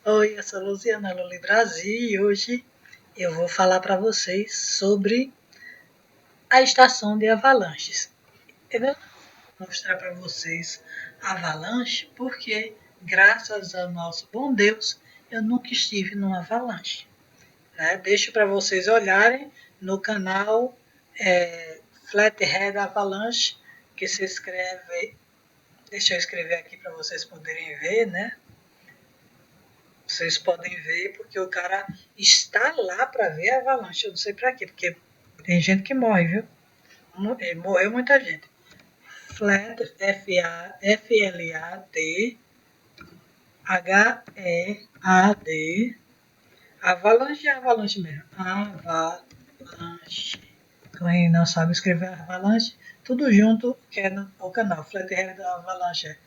Oi, eu sou Luciana Luli Brasil e hoje eu vou falar para vocês sobre a estação de avalanches. Eu vou mostrar para vocês a avalanche porque, graças ao nosso bom Deus, eu nunca estive numa avalanche. Né? Deixo para vocês olharem no canal Flathead Avalanche, que se escreve. Deixa eu escrever aqui para vocês poderem ver, né? Vocês podem ver porque o cara está lá para ver a avalanche. Eu não sei para quê, porque tem gente que morre, viu? Morreu muita gente. Flat, F-L-A-T, H-E-A-D. Avalanche é avalanche mesmo. Avalanche. Quem não sabe escrever avalanche, tudo junto que é no canal. Flathead Avalanche é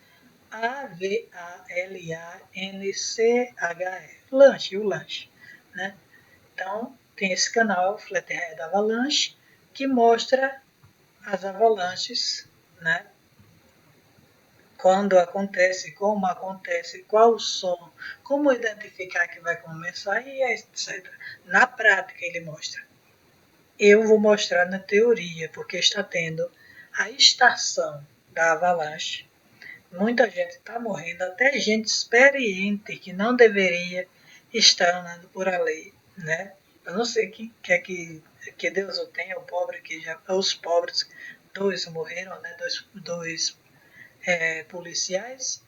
A-V-A-L-A-N-C-H-E. Lanche, o lanche. Né? Então, tem esse canal, Flathead Avalanche, que mostra as avalanches, né? Quando acontece, como acontece, qual o som, como identificar que vai começar e etc. Na prática ele mostra. Eu vou mostrar na teoria, porque está tendo a estação da avalanche. Muita gente está morrendo, até gente experiente que não deveria estar andando por ali, né? Eu não sei que Deus o tenha, o pobre que já, os pobres, dois morreram, né? Dois policiais,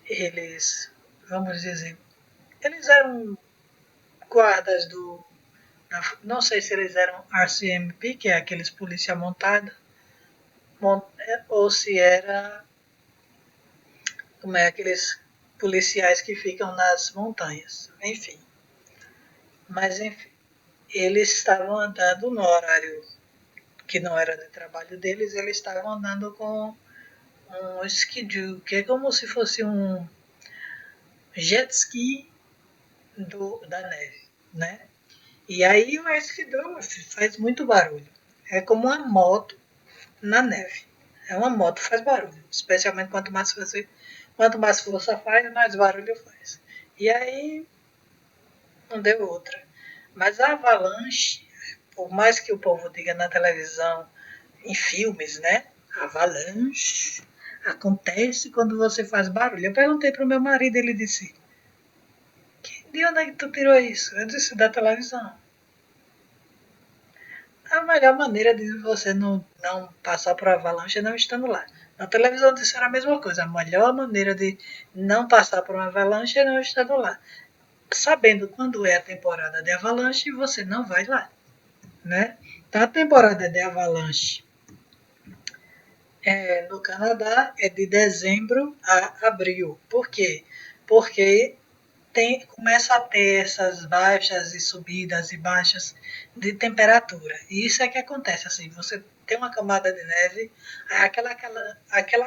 eles, vamos dizer, eles eram guardas não sei se eles eram RCMP, que é aqueles polícia montada, ou se era como é aqueles policiais que ficam nas montanhas, enfim. Mas enfim, eles estavam andando no horário que não era de trabalho deles, eles estavam andando com um skidoo, que é como se fosse um jet ski da neve, né? E aí o skidoo faz muito barulho. É como uma moto na neve. É uma moto, faz barulho, especialmente quanto mais força faz, mais barulho faz. E aí não deu outra. Mas a avalanche, por mais que o povo diga na televisão, em filmes, né? Avalanche acontece quando você faz barulho. Eu perguntei pro meu marido, ele disse: de onde é que tu tirou isso? Eu disse: da televisão. A melhor maneira de você não passar por avalanche é não estando lá. Na televisão disseram a mesma coisa. A melhor maneira de não passar por uma avalanche é não estando lá. Sabendo quando é a temporada de avalanche, você não vai lá. Né? Então, a temporada de avalanche no Canadá é de dezembro a abril. Por quê? Porque começa a ter essas baixas e subidas e baixas de temperatura. E isso é que acontece, assim, você tem uma camada de neve, aquela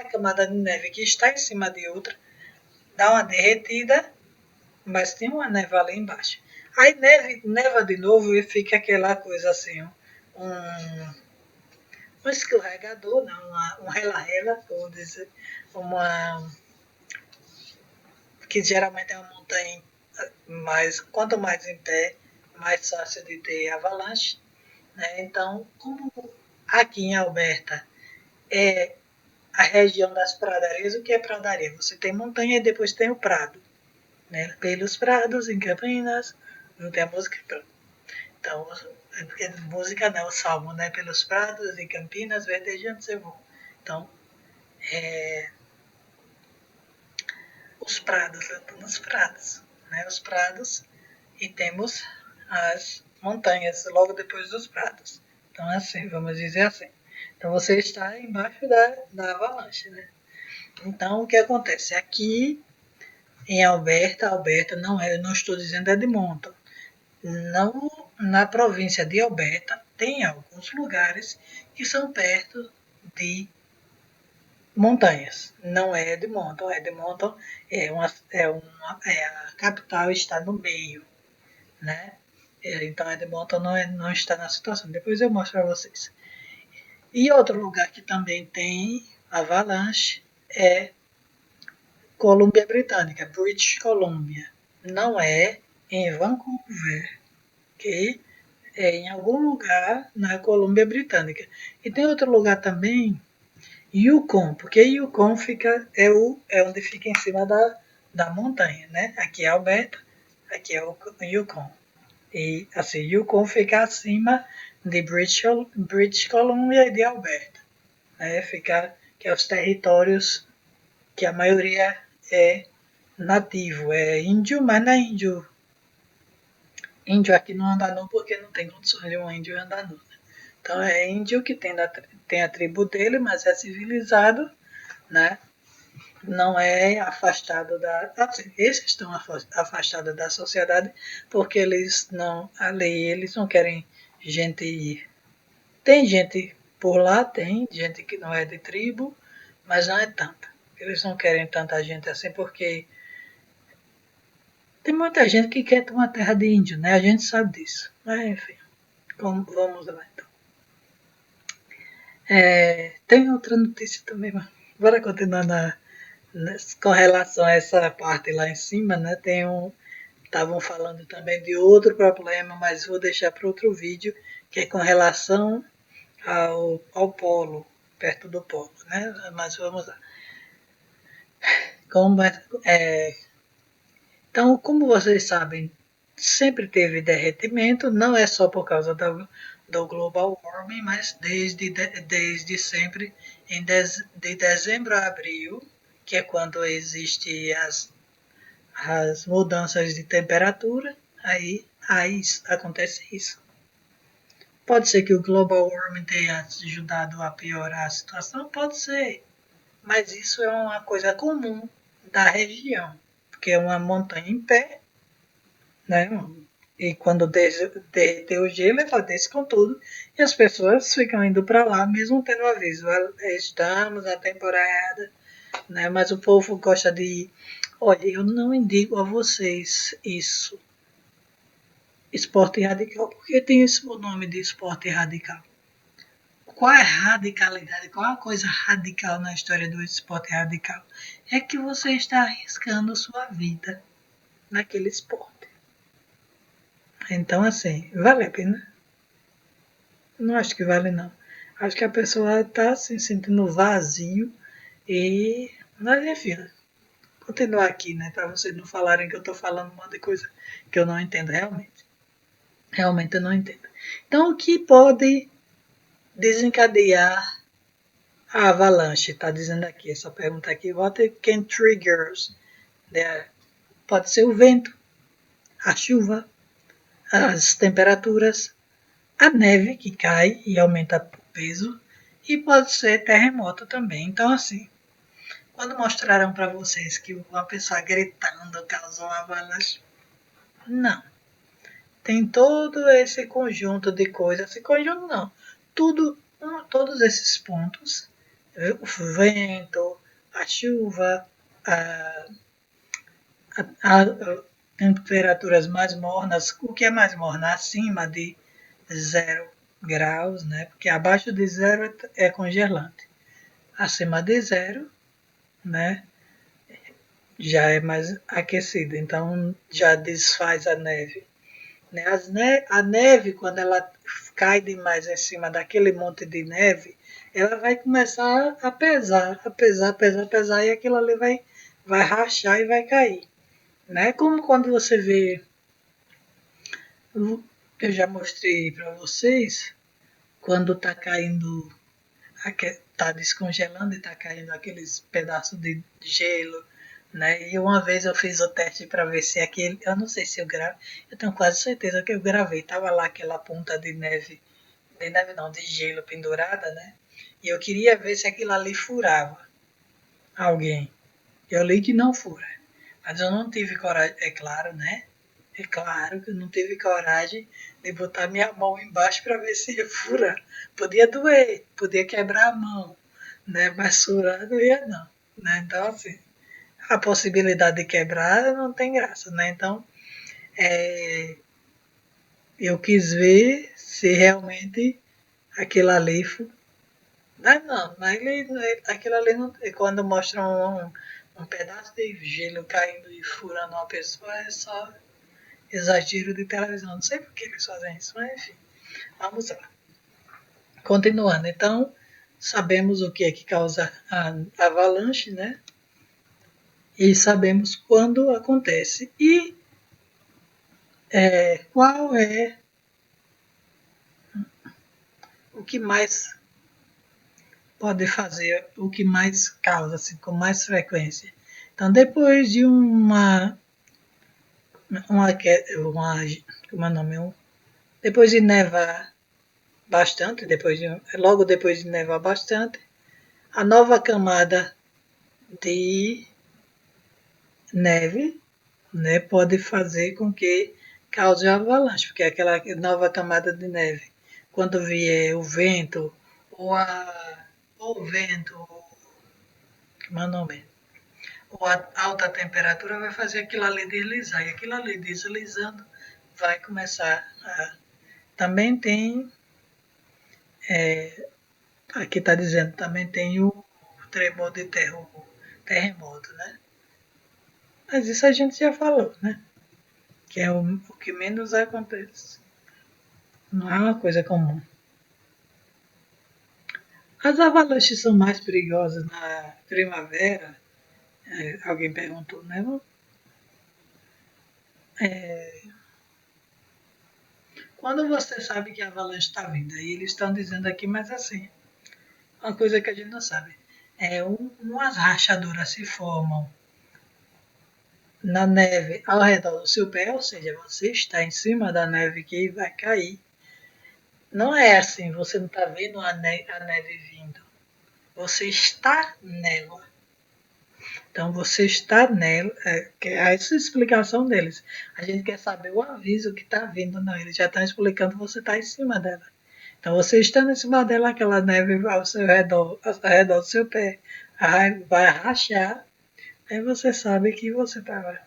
camada de neve que está em cima de outra, dá uma derretida, mas tem uma neve ali embaixo. Aí neva de novo e fica aquela coisa assim, um escorregador, não, um rela-rela, vamos dizer, uma que geralmente é uma montanha, mas quanto mais em pé, mais fácil de ter avalanche. Né? Então, como aqui em Alberta é a região das pradarias, o que é pradaria? Você tem montanha e depois tem o prado. Né? Pelos prados, em Campinas, não tem a música. Então, música não, o salmo, né? Pelos prados, em Campinas, verdejando você voa. Então, os prados, eu estou nos prados. Né? Os prados e temos as montanhas logo depois dos prados. Então, assim, vamos dizer assim. Então, você está embaixo da avalanche, né? Então, o que acontece? Aqui em Alberta não é, eu não estou dizendo Edmonton. Não, na província de Alberta, tem alguns lugares que são perto de montanhas. Não é Edmonton. Edmonton a capital está no meio, né? Então Edmonton não está na situação. Depois eu mostro para vocês. E outro lugar que também tem avalanche é Colômbia Britânica, British Columbia. não é em Vancouver, ok? É em algum lugar na Colômbia Britânica. E tem outro lugar também, Yukon, porque Yukon é onde fica em cima da montanha, né? Aqui é Alberta, aqui é o Yukon. E assim, Yukon fica acima de British Columbia e de Alberta, né? Fica que é os territórios que a maioria é nativo, é índio, mas não é índio. Índio aqui não anda nu porque não tem condições de um índio andar nu. Então é índio que tem a tribo dele, mas é civilizado, né? Não é afastado da. Assim, esses estão afastados da sociedade porque eles não. A lei, eles não querem gente. Tem gente por lá, tem gente que não é de tribo, mas não é tanta. Eles não querem tanta gente assim porque tem muita gente que quer ter uma terra de índio, né? A gente sabe disso. Mas enfim, vamos lá então. Tem outra notícia também, mas bora continuar com relação a essa parte lá em cima, né? Estavam falando também de outro problema, mas vou deixar para outro vídeo, que é com relação ao polo, perto do polo, né? Mas vamos lá. Como, então, como vocês sabem, sempre teve derretimento, não é só por causa do global warming, mas desde sempre, de dezembro a abril, que é quando existem as mudanças de temperatura, aí acontece isso. Pode ser que o global warming tenha ajudado a piorar a situação, pode ser, mas isso é uma coisa comum da região, porque é uma montanha em pé, né? E quando derreter o gelo, ela desce com tudo e as pessoas ficam indo para lá, mesmo tendo aviso. Estamos na temporada, né? Mas o povo gosta de. Olha, eu não indico a vocês isso, esporte radical, porque tem esse nome de esporte radical. Qual é a radicalidade? Qual a coisa radical na história do esporte radical? É que você está arriscando sua vida naquele esporte. Então, assim, vale a pena? Não acho que vale, não. Acho que a pessoa está se sentindo vazio e. Mas, enfim, continuar aqui, né? Para vocês não falarem que eu estou falando um monte de coisa que eu não entendo realmente. Realmente eu não entendo. Então, o que pode desencadear a avalanche? Está dizendo aqui, essa pergunta aqui. What can triggers? Pode ser o vento, a chuva, as temperaturas, a neve que cai e aumenta o peso, e pode ser terremoto também. Então, assim, quando mostraram para vocês que uma pessoa gritando causou uma avalanche, não. Tem todo esse conjunto de coisas, esse conjunto não, todos esses pontos, o vento, a chuva, a, a temperaturas mais mornas, o que é mais morna? Acima de 0 graus, né? Porque abaixo de 0 é congelante. Acima de 0, né? Já é mais aquecido, então já desfaz a neve. Né? A neve, quando ela cai demais em cima daquele monte de neve, ela vai começar a pesar, pesar, e aquilo ali vai rachar e vai cair. Né? Como quando você vê, eu já mostrei para vocês, quando está caindo, está descongelando e está caindo aqueles pedaços de gelo, né? E uma vez eu fiz o teste para ver se aquele, eu não sei se eu gravei, eu tenho quase certeza que eu gravei, tava lá aquela ponta de neve não, de gelo pendurada, né? E eu queria ver se aquilo ali furava alguém. Eu li que não fura, mas eu não tive coragem, é claro, né? É claro que eu não tive coragem de botar minha mão embaixo para ver se ia furar. Podia doer, podia quebrar a mão, né? Mas furar não ia não, né? Então assim, a possibilidade de quebrar não tem graça, né? Então é, eu quis ver se realmente aquilo ali. Não, mas aquilo ali não, quando mostra um pedaço de gelo caindo e furando uma pessoa é só exagero de televisão. Não sei por que eles fazem isso, mas enfim, vamos lá. Continuando, então, sabemos o que é que causa a avalanche, né? E sabemos quando acontece. E qual é o que mais pode fazer, o que mais causa, assim, com mais frequência. Então, depois de como é o nome? Depois de nevar bastante, logo depois de nevar bastante, a nova camada de neve, né, pode fazer com que cause avalanche, porque aquela nova camada de neve, quando vier o vento, ou o vento, como é o nome? Ou a alta temperatura vai fazer aquilo ali deslizar, e aquilo ali deslizando vai começar a... Também tem, aqui está dizendo, também tem o tremor de terra, o terremoto, né? Mas isso a gente já falou, né? Que é o que menos acontece. Não é uma coisa comum. As avalanches são mais perigosas na primavera? Alguém perguntou, né? É, quando você sabe que a avalanche está vindo, aí eles estão dizendo aqui, mas assim, uma coisa que a gente não sabe. Umas rachaduras se formam na neve ao redor do seu pé, ou seja, você está em cima da neve que vai cair. Não é assim, você não está vendo a neve vindo. Você está nela. Então você está nela, que é essa explicação deles. A gente quer saber o aviso que está vindo, não. Eles já estão explicando que você está em cima dela. Então você estando em cima dela, aquela neve ao redor do seu pé, vai rachar, aí você sabe que você estava.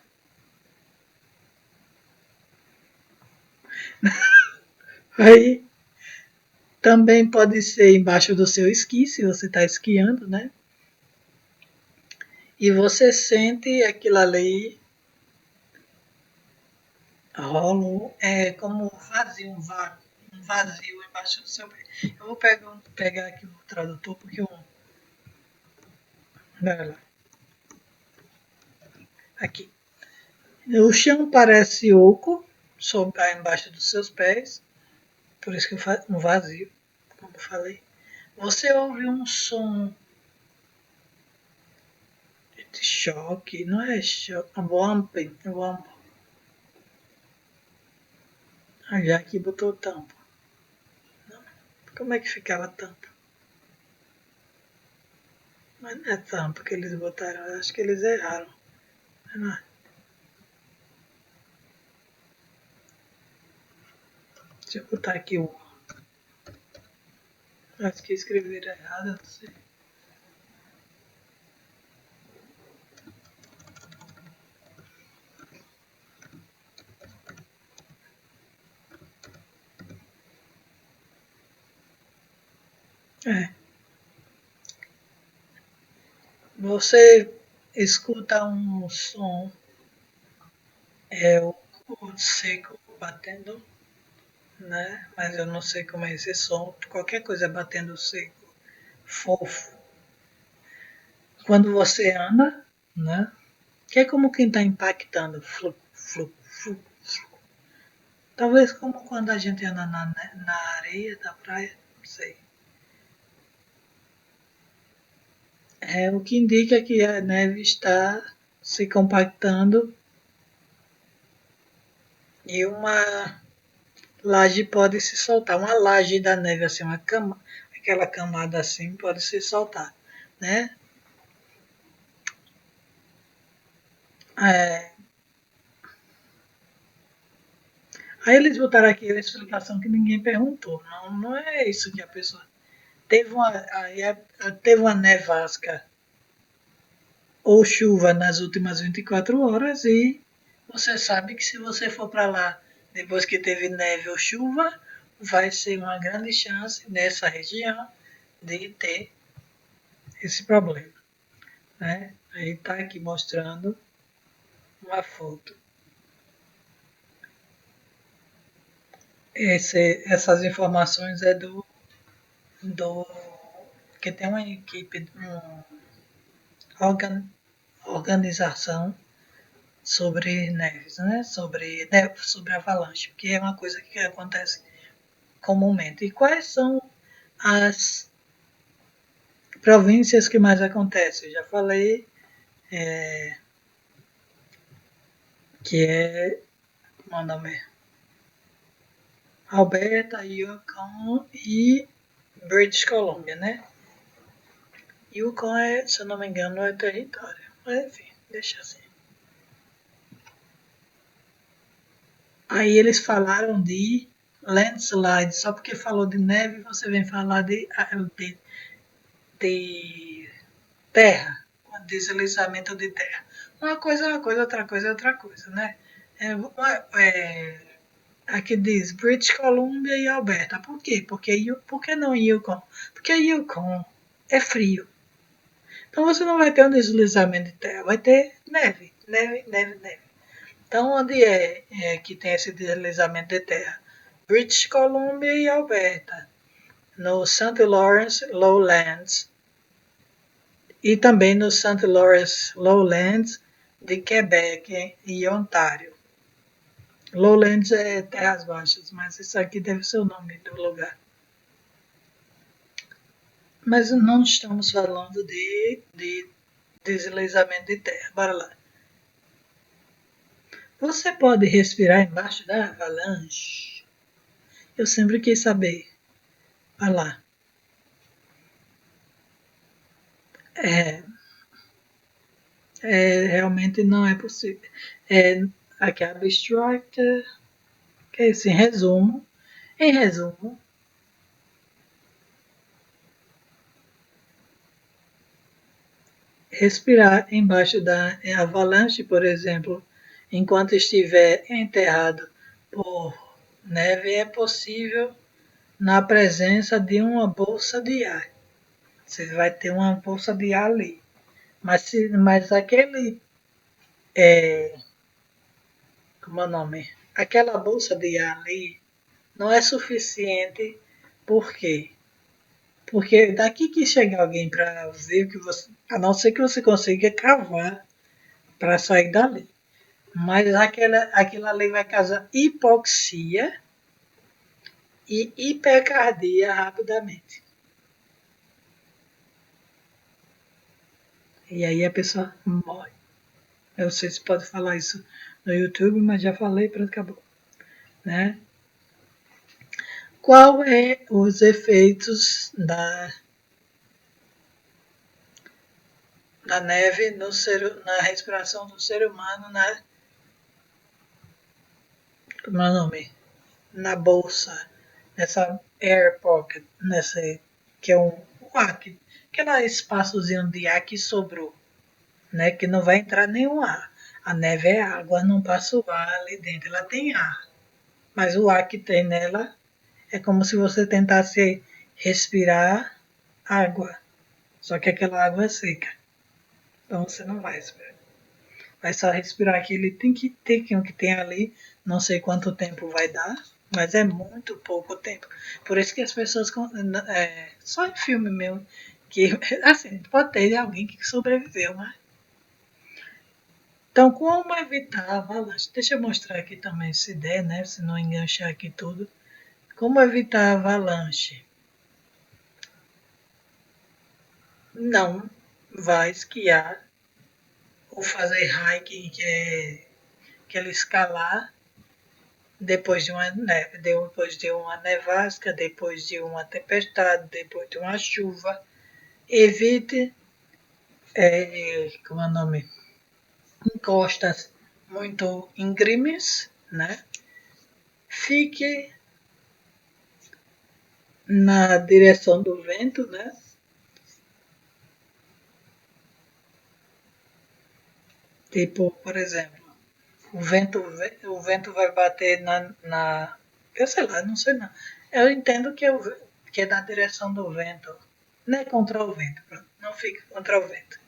Aí também pode ser embaixo do seu esqui, se você está esquiando, né? E você sente aquilo ali rola, como vazio, um vazio embaixo do seu pé. Eu vou pegar aqui o tradutor porque eu. Olha lá, aqui. O chão parece oco, embaixo dos seus pés, por isso que um vazio, como eu falei. Você ouve um som de choque, não é choque, wamp. Já aqui botou tampa. Como é que ficava tampa? Mas não é tampa que eles botaram, acho que eles erraram. Não é? Deixa eu botar aqui o. Acho que escreveram errado, não sei. É. Você escuta um som, o seco batendo, né? Mas eu não sei como é esse som. Qualquer coisa batendo seco, fofo. Quando você anda, né? Que é como quem está impactando. Flup, flup, flup, flup. Talvez como quando a gente anda na areia da praia, não sei. É o que indica que a neve está se compactando e uma laje pode se soltar. Uma laje da neve, assim, aquela camada assim, pode se soltar, né? É, aí eles botaram aqui a explicação que ninguém perguntou. Não, não é isso que a pessoa. Teve uma nevasca ou chuva nas últimas 24 horas e você sabe que se você for para lá depois que teve neve ou chuva, vai ser uma grande chance nessa região de ter esse problema, né? Aí tá aqui mostrando uma foto. Essas informações é do que tem uma equipe, uma organ, organização sobre neves, né? Sobre avalanche, que é uma coisa que acontece comumente. E quais são as províncias que mais acontecem? Eu já falei que é, como é o nome? Alberta, Yukon e British Columbia, né? Yukon é, se eu não me engano, é território. Mas enfim, deixa assim. Aí eles falaram de landslide, só porque falou de neve, você vem falar de terra, deslizamento de terra. Uma coisa é uma coisa, outra coisa é outra coisa, né? Aqui diz British Columbia e Alberta. Por quê? Por que não Yukon? Porque Yukon é frio. Então você não vai ter um deslizamento de terra, vai ter neve, neve, neve, neve. Então onde é que tem esse deslizamento de terra? British Columbia e Alberta, no St. Lawrence Lowlands e também no St. Lawrence Lowlands de Quebec e Ontário. Lowlands é terras baixas, mas isso aqui deve ser o nome do lugar. Mas não estamos falando de deslizamento de terra. Bora lá. Você pode respirar embaixo da avalanche? Eu sempre quis saber. Vai lá. É, realmente não é possível. Aqui é abstract, que é isso, em resumo, respirar embaixo da avalanche, por exemplo, enquanto estiver enterrado por neve, é possível na presença de uma bolsa de ar. Você vai ter uma bolsa de ar ali. Mas aquele, é, como é o nome? Aquela bolsa de ar ali não é suficiente. Por quê? Porque daqui que chega alguém para ver o que você. A não ser que você consiga cavar para sair dali. Mas aquilo ali vai causar hipoxia e hipercardia rapidamente. E aí a pessoa morre. Eu não sei se pode falar isso no YouTube, mas já falei, pronto, acabou. Né? Qual é os efeitos da neve na respiração do ser humano, como é o nome? Na bolsa, nessa air pocket, que é um ar, aquele espaçozinho de ar que sobrou, né? Que não vai entrar nenhum ar. A neve é água, não passa o ar ali dentro, ela tem ar. Mas o ar que tem nela é como se você tentasse respirar água. Só que aquela água é seca. Então você não vai respirar. Vai só respirar aquele tiquinho que tem ali. Não sei quanto tempo vai dar, mas é muito pouco tempo. Por isso que as pessoas, só em filme mesmo, que assim, pode ter alguém que sobreviveu, mas. Então, como evitar a avalanche? Deixa eu mostrar aqui também, se der, né? Se não enganchar aqui tudo. Como evitar a avalanche? Não vai esquiar ou fazer hiking, que é aquele escalar depois de uma nevasca, depois de uma tempestade, depois de uma chuva. Evite, como é o nome? Encostas muito íngremes, né? Fique na direção do vento, né? Tipo, por exemplo, o vento vai bater eu sei lá, não sei não. Eu entendo que é na direção do vento, não é contra o vento, pronto. Não fique contra o vento.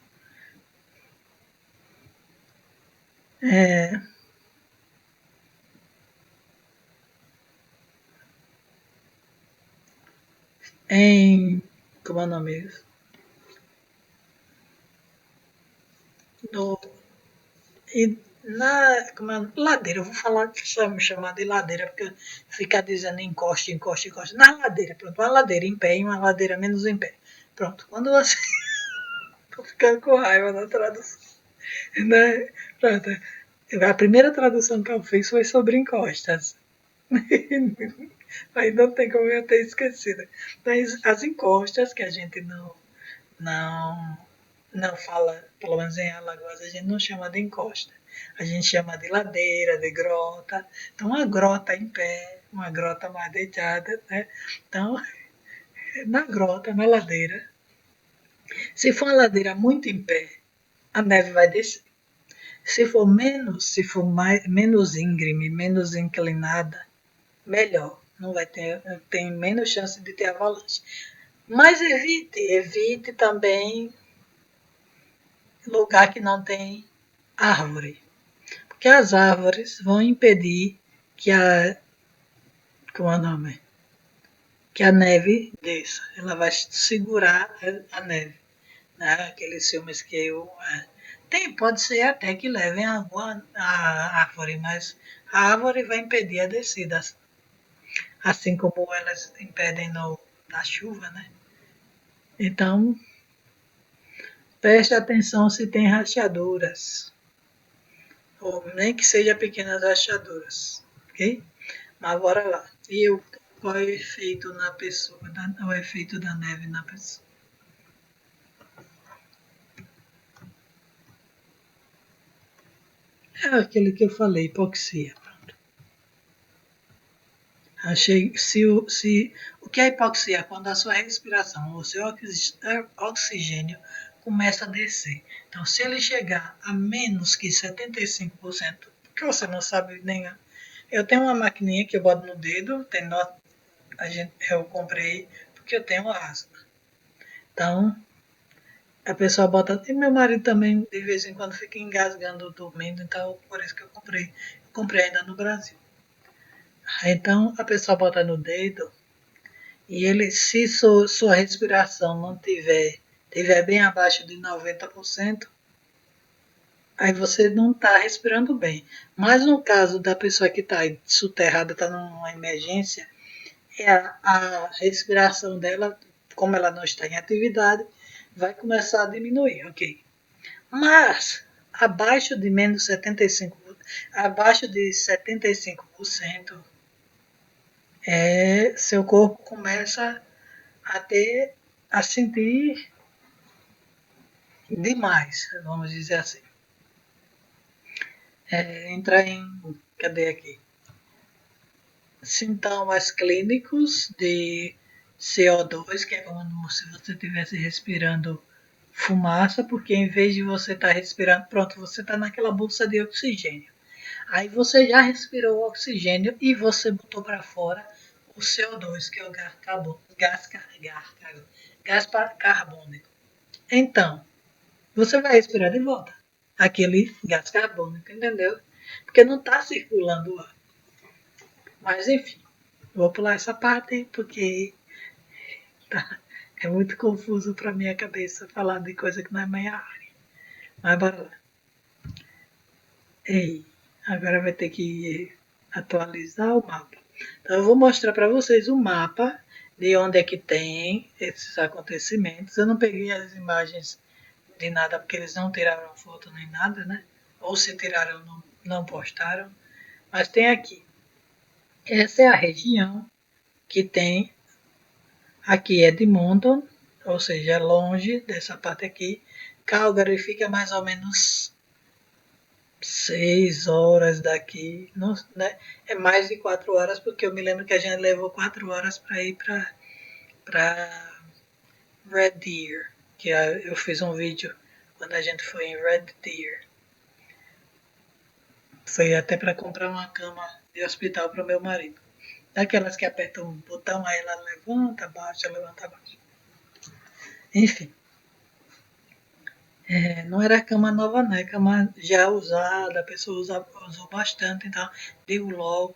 É, em. Como é o nome? No, e como é, ladeira, eu vou falar, chamar de ladeira, porque ficar dizendo encosta, encosta, encosta. Na ladeira, pronto, uma ladeira em pé e uma ladeira menos em pé. Pronto, quando você. Tô ficando com raiva da tradução. Né? Pronto. A primeira tradução que eu fiz foi sobre encostas. Aí não tem como eu ter esquecido. Mas as encostas que a gente não, não fala, pelo menos em Alagoas, a gente não chama de encosta. A gente chama de ladeira, de grota. Então, uma grota em pé, uma grota mais deitada, né? Então, na grota, na ladeira, se for uma ladeira muito em pé, a neve vai descer. Se for menos íngreme, menos inclinada, melhor. Não vai ter, tem menos chance de ter avalanche. Mas evite também lugar que não tem árvore, porque as árvores vão impedir que a, como é o nome? Que a neve desça. Ela vai segurar a neve. Né? Aqueles filmes que eu. Tem, pode ser até que levem a árvore, mas a árvore vai impedir a descida, assim como elas impedem na chuva, né? Então, preste atenção se tem rachaduras, ou nem que seja pequenas rachaduras, ok? Mas bora lá. E qual é o efeito na pessoa, o efeito da neve na pessoa? É aquele que eu falei, hipoxia. Achei, o que é hipoxia? Quando a sua respiração, o seu oxigênio começa a descer. Então, se ele chegar a menos que 75%, porque você não sabe nem. Eu tenho uma maquininha que eu boto no dedo, eu comprei porque eu tenho asma. Então, a pessoa bota. E meu marido também, de vez em quando, fica engasgando, dormindo, então por isso que eu comprei. Eu comprei ainda no Brasil. Então, a pessoa bota no dedo. E ele, se sua respiração não tiver bem abaixo de 90%, aí você não está respirando bem. Mas no caso da pessoa que está soterrada, está numa emergência, a respiração dela, como ela não está em atividade, vai começar a diminuir, ok? Mas abaixo de menos 75%, abaixo de 75%, seu corpo começa a ter, a sentir demais, vamos dizer assim. Entra em, cadê aqui? Sintomas clínicos de CO2, que é como se você estivesse respirando fumaça, porque em vez de você estar respirando, pronto, você está naquela bolsa de oxigênio. Aí você já respirou o oxigênio e você botou para fora o CO2, que é o gás carbônico. Então, você vai respirar de volta aquele gás carbônico, entendeu? Porque não está circulando o ar. Mas enfim, vou pular essa parte porque tá, é muito confuso para minha cabeça falar de coisa que não é minha área. Mas bora lá. Ei, agora vai ter que atualizar o mapa. Então eu vou mostrar para vocês o mapa de onde é que tem esses acontecimentos. Eu não peguei as imagens de nada porque eles não tiraram foto nem nada, né? Ou se tiraram, não postaram. Mas tem aqui. Essa é a região que tem. Aqui é Edmonton, ou seja, é longe dessa parte aqui. Calgary fica mais ou menos 6 horas daqui. Não, né? É mais de 4 horas, porque eu me lembro que a gente levou 4 horas para ir para Red Deer. Que eu fiz um vídeo quando a gente foi em Red Deer. Foi até para comprar uma cama de hospital para o meu marido. Daquelas que apertam um botão, aí ela levanta, baixa, levanta, baixa. Enfim. Não era cama nova, não, é cama já usada, a pessoa usou bastante, então digo logo,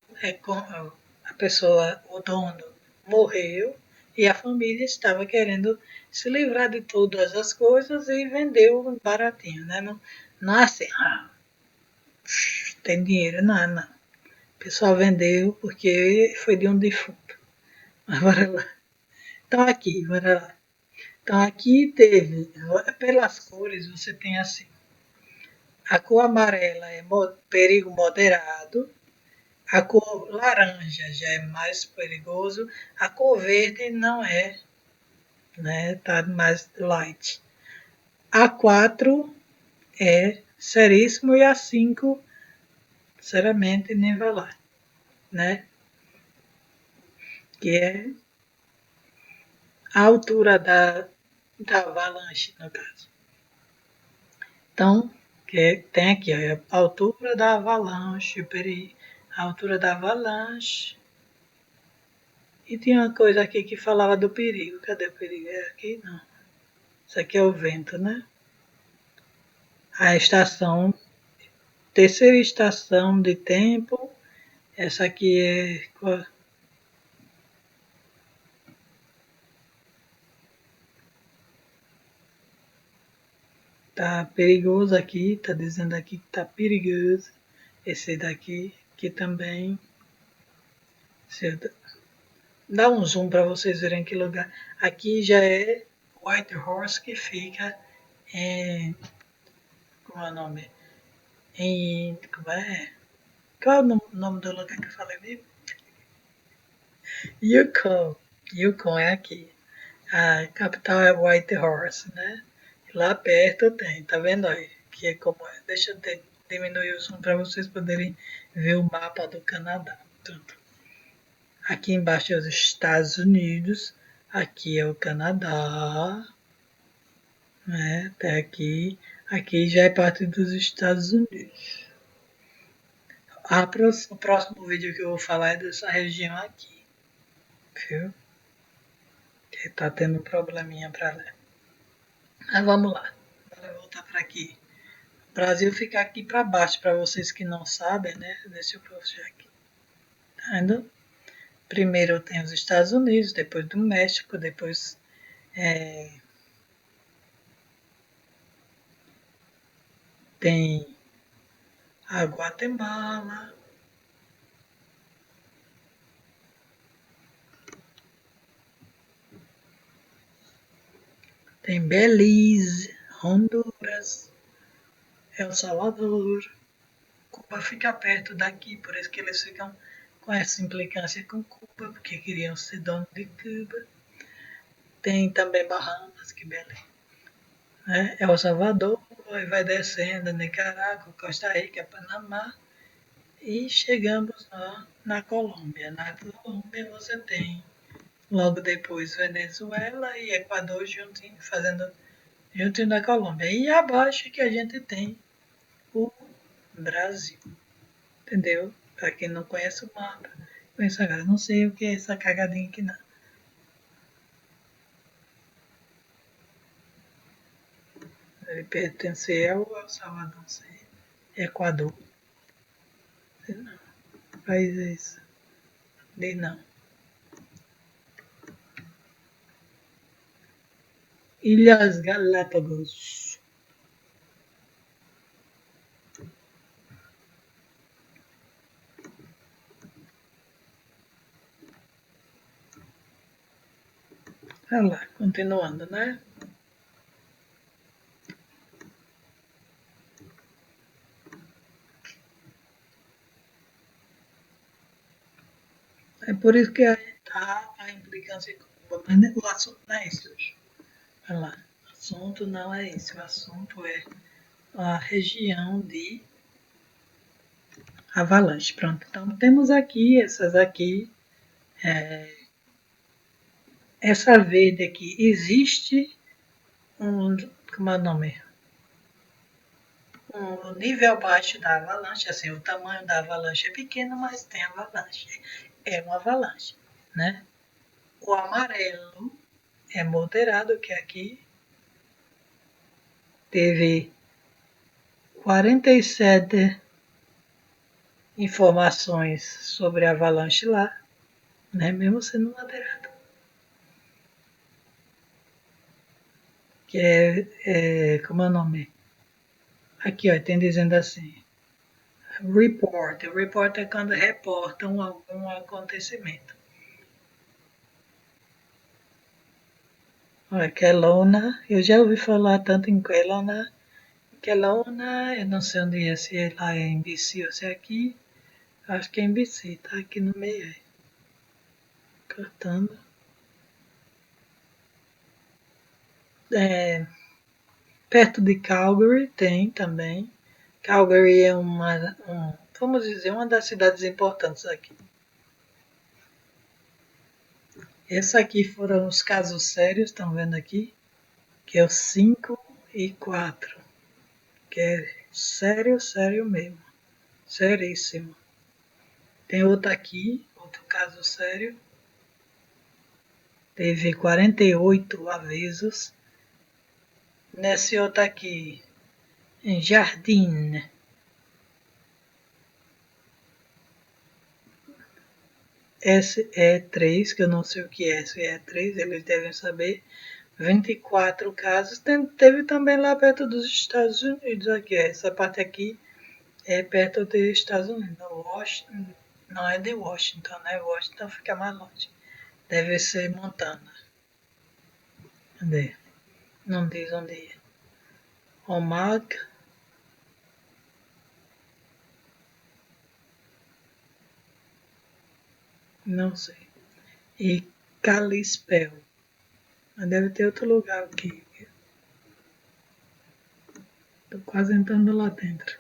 a pessoa, o dono, morreu e a família estava querendo se livrar de todas as coisas e vendeu baratinho, né? Não, não é assim, tem dinheiro, não, não. O pessoal vendeu porque foi de um defunto. Mas bora lá. Então aqui, bora lá. Então aqui teve, pelas cores você tem assim, a cor amarela é perigo moderado, a cor laranja já é mais perigoso, a cor verde não é, né? Tá mais light. A 4 é seríssimo e a 5, sinceramente, nem vai lá, né? Que é a altura da avalanche, no caso. Então, tem aqui ó, a altura da avalanche, a altura da avalanche. E tinha uma coisa aqui que falava do perigo. Cadê o perigo? É aqui? Não. Isso aqui é o vento, né? A estação, terceira estação de tempo. Essa aqui é. Tá perigoso aqui, tá dizendo aqui que tá perigoso. Esse daqui, que também. Dá um zoom para vocês verem que lugar. Aqui já é White Horse que fica em. Como é o nome? Em. Como é? Qual é o nome do lugar que eu falei mesmo? Yukon. Yukon é aqui. A capital é White Horse, né? Lá perto tem, tá vendo aí? Que é como é. Deixa eu diminuir o som para vocês poderem ver o mapa do Canadá. Pronto. Aqui embaixo é os Estados Unidos. Aqui é o Canadá. Né? Até aqui. Aqui já é parte dos Estados Unidos. O próximo vídeo que eu vou falar é dessa região aqui. Viu? Que tá tendo um probleminha para ler. Mas vamos lá. Bora voltar para aqui. O Brasil fica aqui para baixo, para vocês que não sabem, né? Deixa eu puxar aqui. Tá vendo? Primeiro tem os Estados Unidos, depois do México, depois tem a Guatemala, tem Belize, Honduras, El Salvador. Cuba fica perto daqui, por isso que eles ficam com essa implicância com Cuba, porque queriam ser dono de Cuba. Tem também Bahamas, que beleza. Né? El Salvador, aí vai descendo, Nicarágua, Costa Rica, Panamá, e chegamos na Colômbia. Na Colômbia você tem logo depois Venezuela e Equador juntinho, fazendo juntinho da Colômbia. E abaixo que a gente tem o Brasil. Entendeu? Para quem não conhece o mapa. Conheço agora, não sei o que é essa cagadinha aqui não. Ele pertence ao Salvador, não sei. Equador. Não. País é isso. Diz não. Ilhas Galápagos. Olha lá, continuando, né? É por isso que tá a implicância com Cuba. Mas o assunto não é esse hoje. Olha lá. O assunto não é esse. O assunto é a região de avalanche. Pronto. Então temos aqui, essas aqui. Essa verde aqui. Existe um. Como é o nome? Um nível baixo da avalanche. Assim, o tamanho da avalanche é pequeno, mas tem avalanche. É uma avalanche, né? O amarelo é moderado, que é aqui. teve 47 informações sobre a avalanche lá, né? Mesmo sendo moderado. Que como é o nome? Aqui, ó, tem dizendo assim, report. Report é quando reportam algum acontecimento. Olha, Kelowna, eu já ouvi falar tanto em Kelowna. Kelowna, eu não sei onde é, se é lá em BC ou se é aqui. Acho que é em BC, tá aqui no meio aí. Cortando. É, perto de Calgary tem também. Calgary é vamos dizer, uma das cidades importantes aqui. Esses aqui foram os casos sérios, estão vendo aqui? Que é o 5 e 4. Que é sério, sério mesmo. Seríssimo. Tem outro aqui, outro caso sério. Teve 48 avisos. Nesse outro aqui, em Jardim, SE3, que eu não sei o que é SE3, eles devem saber. 24 casos. Teve também lá perto dos Estados Unidos aqui. Essa parte aqui é perto dos Estados Unidos. Washington, não é de Washington, né? Washington fica mais longe. Deve ser Montana. Cadê? Não diz onde é. Omaha. Não sei. E Kalispell. Mas deve ter outro lugar aqui. Tô quase entrando lá dentro.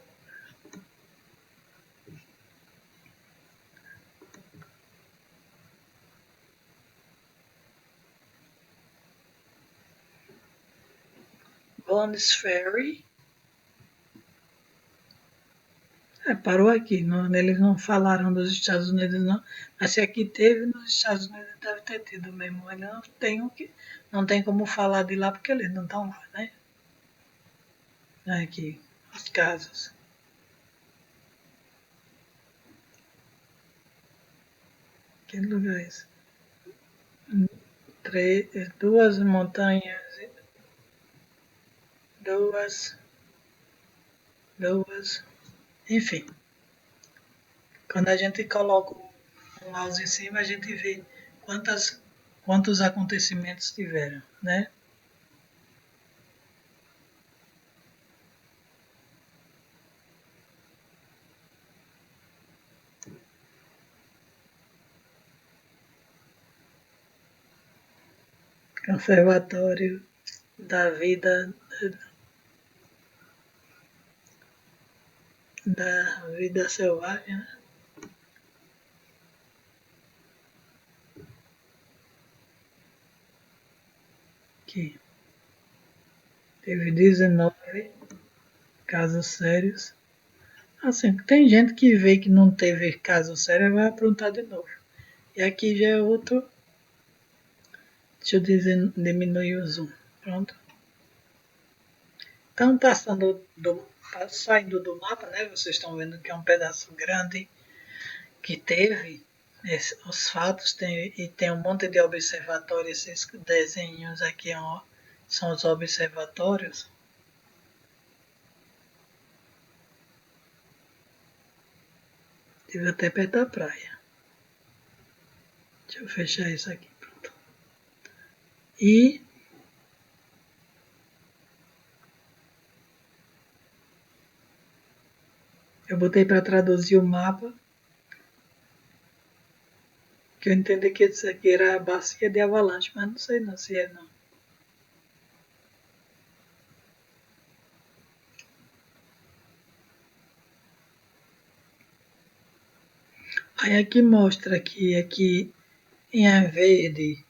Bonds Ferry. Parou aqui. Não, eles não falaram dos Estados Unidos, não. Mas se aqui teve, nos Estados Unidos deve ter tido mesmo. Ele não tem como falar de lá porque eles não estão lá, né? Aqui, os casos. Que lugar é esse? Duas montanhas. Duas. Enfim, quando a gente coloca o mouse em cima, a gente vê quantos acontecimentos tiveram, né? Conservatório da vida selvagem, né? Que teve 19 casos sérios. Assim, tem gente que vê que não teve caso sério e vai aprontar de novo. E aqui já é outro. Deixa eu diminuir o zoom. Pronto. Então, saindo do mapa, né? Vocês estão vendo que é um pedaço grande que teve os fatos e tem um monte de observatórios. Esses desenhos aqui ó, são os observatórios. Estive até perto da praia. Deixa eu fechar isso aqui. Pronto. E eu botei para traduzir o mapa, que eu entendi que isso aqui era a bacia de Avalanche, mas não sei não se é não. Aí aqui mostra que aqui em verde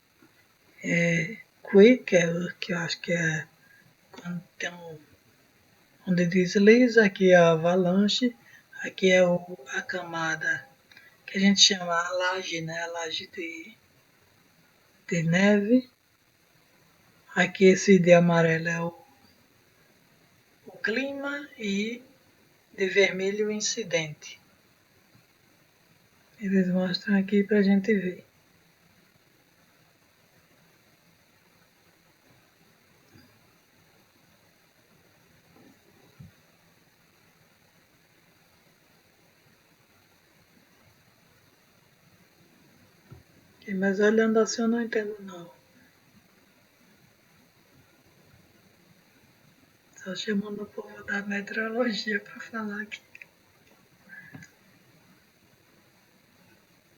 é quick, que eu acho que é quando tem onde desliza, aqui é a avalanche, aqui é a camada que a gente chama a laje, né? A laje de neve. Aqui esse de amarelo clima e de vermelho o incidente. Eles mostram aqui para a gente ver. Mas olhando assim eu não entendo não. Só chamando o povo da meteorologia para falar aqui.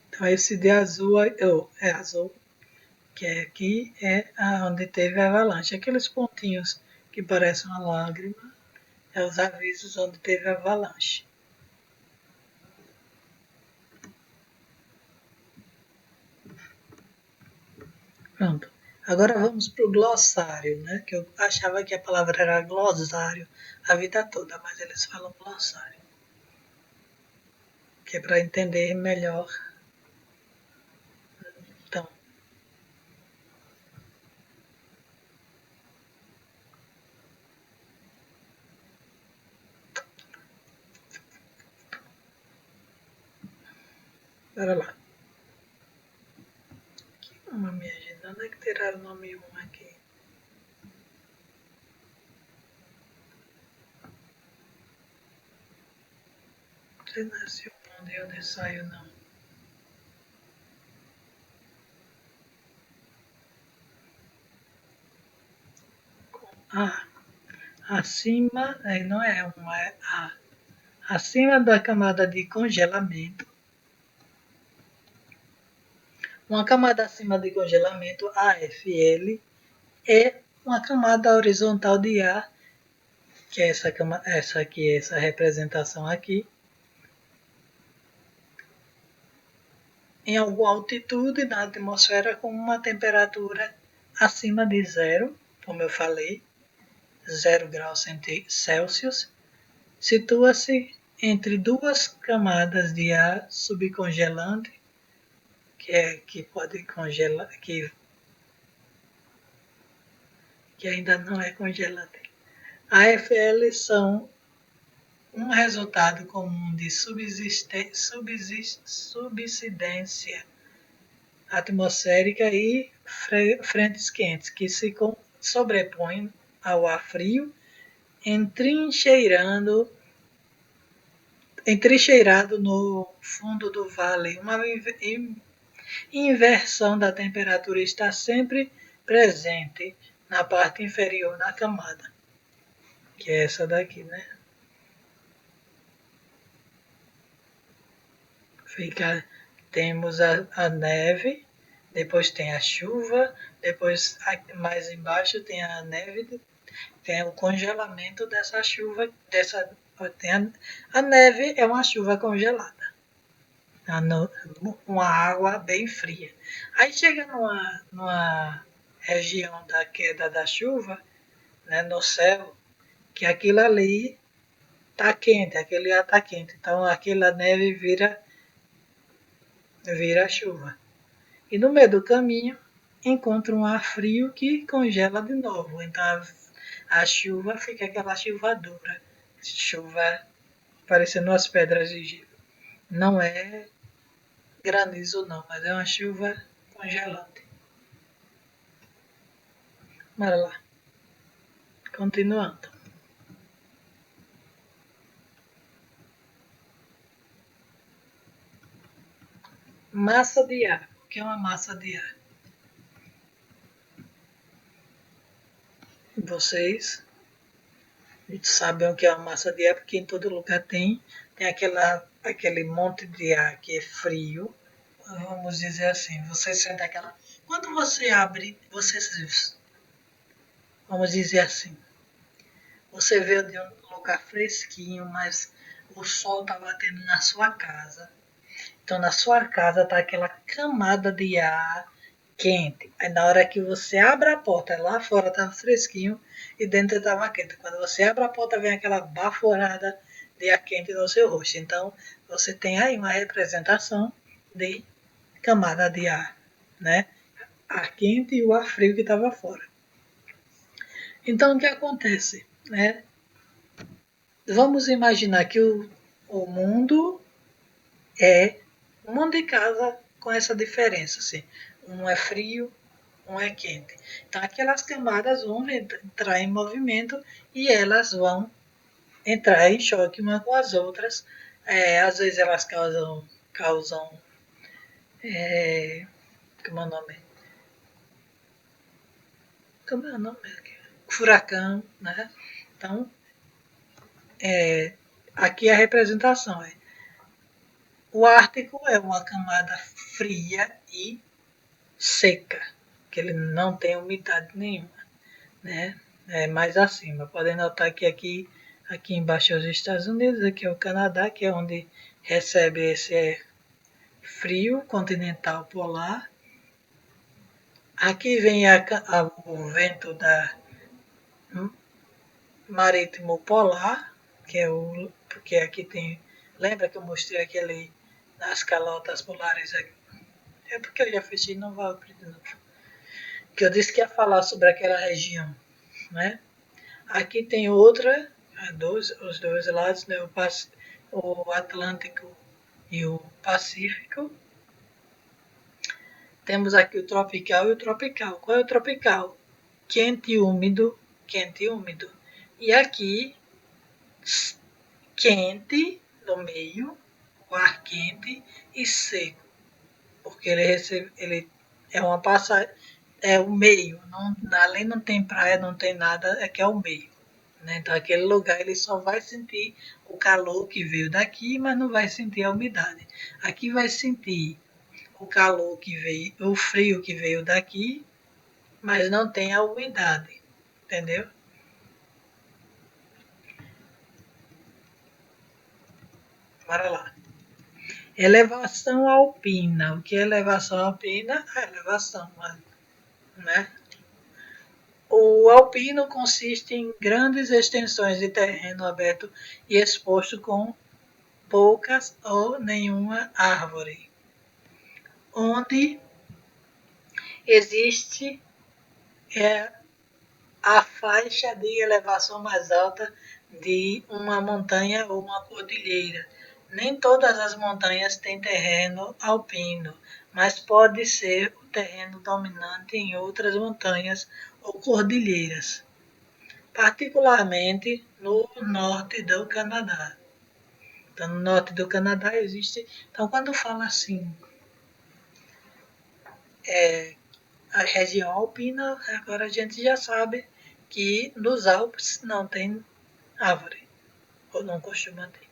Então esse de azul, é azul, que é aqui, é onde teve a avalanche. Aqueles pontinhos que parecem uma lágrima, é os avisos onde teve a avalanche. Pronto. Agora vamos para o glossário, né? Que eu achava que a palavra era glossário a vida toda, mas eles falam glossário. Que é para entender melhor. Então, bora lá. Que uma minha agenda. Onde é que tiraram o nome 1 aqui? Você nasceu onde saiu não. A. Acima, não é uma, é A. Acima da camada de congelamento. Uma camada acima de congelamento, AFL, é uma camada horizontal de ar, que é essa representação aqui, em alguma altitude na atmosfera com uma temperatura acima de zero, como eu falei, 0 graus Celsius, situa-se entre duas camadas de ar subcongelante, que pode congelar, que ainda não é congelante. AFL são um resultado comum de subsidência atmosférica e frentes quentes que se sobrepõem ao ar frio, entrincheirado no fundo do vale. Uma inversão da temperatura está sempre presente na parte inferior da camada, que é essa daqui, né? Temos a neve, depois tem a chuva, depois mais embaixo tem a neve, tem o congelamento dessa chuva, a neve é uma chuva congelada, uma água bem fria. Aí chega numa região da queda da chuva, né, no céu, que aquilo ali está quente, aquele ar está quente, então aquela neve vira chuva. E no meio do caminho encontra um ar frio que congela de novo. Então a chuva fica aquela chuva dura, chuva parecendo as pedras de gelo. Não é granizo não, mas é uma chuva congelante. Bora lá. Continuando. Massa de ar. O que é uma massa de ar? Vocês sabem o que é uma massa de ar, porque em todo lugar tem aquele monte de ar que é frio. Vamos dizer assim, você sente aquela. Quando você abre, vamos dizer assim, você veio de um lugar fresquinho, mas o sol está batendo na sua casa. Então na sua casa está aquela camada de ar quente. Aí na hora que você abre a porta, lá fora estava fresquinho e dentro estava quente. Quando você abre a porta, vem aquela baforada de ar quente no seu rosto. Então você tem aí uma representação de camada de ar, né? Ar quente e o ar frio que estava fora. Então o que acontece, né? Vamos imaginar que o mundo é um monte de casa com essa diferença, assim. Um é frio, um é quente. Então aquelas camadas vão entrar em movimento e elas vão entrar em choque uma com as outras. Às vezes elas causam como é o nome? Como é o nome? Furacão, né? Então, aqui a representação é o Ártico é uma camada fria e seca, que ele não tem umidade nenhuma, né? É mais acima. Podem notar que aqui embaixo é os Estados Unidos, aqui é o Canadá, que é onde recebe esse frio continental polar. Aqui vem o vento marítimo polar, que é porque aqui tem. Lembra que eu mostrei aquele nas calotas polares aqui? É porque eu já fechei e não vou abrir de novo. Que eu disse que ia falar sobre aquela região, né? Aqui tem outra, os dois lados, né? O Atlântico e o Pacífico. Temos aqui o tropical e o tropical. Qual é o tropical? Quente e úmido, quente e úmido. E aqui, quente no meio, o ar quente e seco. Porque ele é uma passagem, é o meio. Não, além não tem praia, não tem nada, é que é o meio. Né? Então aquele lugar ele só vai sentir o calor que veio daqui, mas não vai sentir a umidade. Aqui vai sentir o calor que veio, o frio que veio daqui, mas não tem a umidade. Entendeu? Bora lá. Elevação alpina. O que é elevação alpina? A elevação, né? O alpino consiste em grandes extensões de terreno aberto e exposto com poucas ou nenhuma árvore, onde existe é, a faixa de elevação mais alta de uma montanha ou uma cordilheira. Nem todas as montanhas têm terreno alpino, mas pode ser o terreno dominante em outras montanhas ou cordilheiras, particularmente no norte do Canadá. Então, no norte do Canadá existe. Então, quando fala assim, é, a região alpina, agora a gente já sabe que nos Alpes não tem árvore, ou não costuma ter.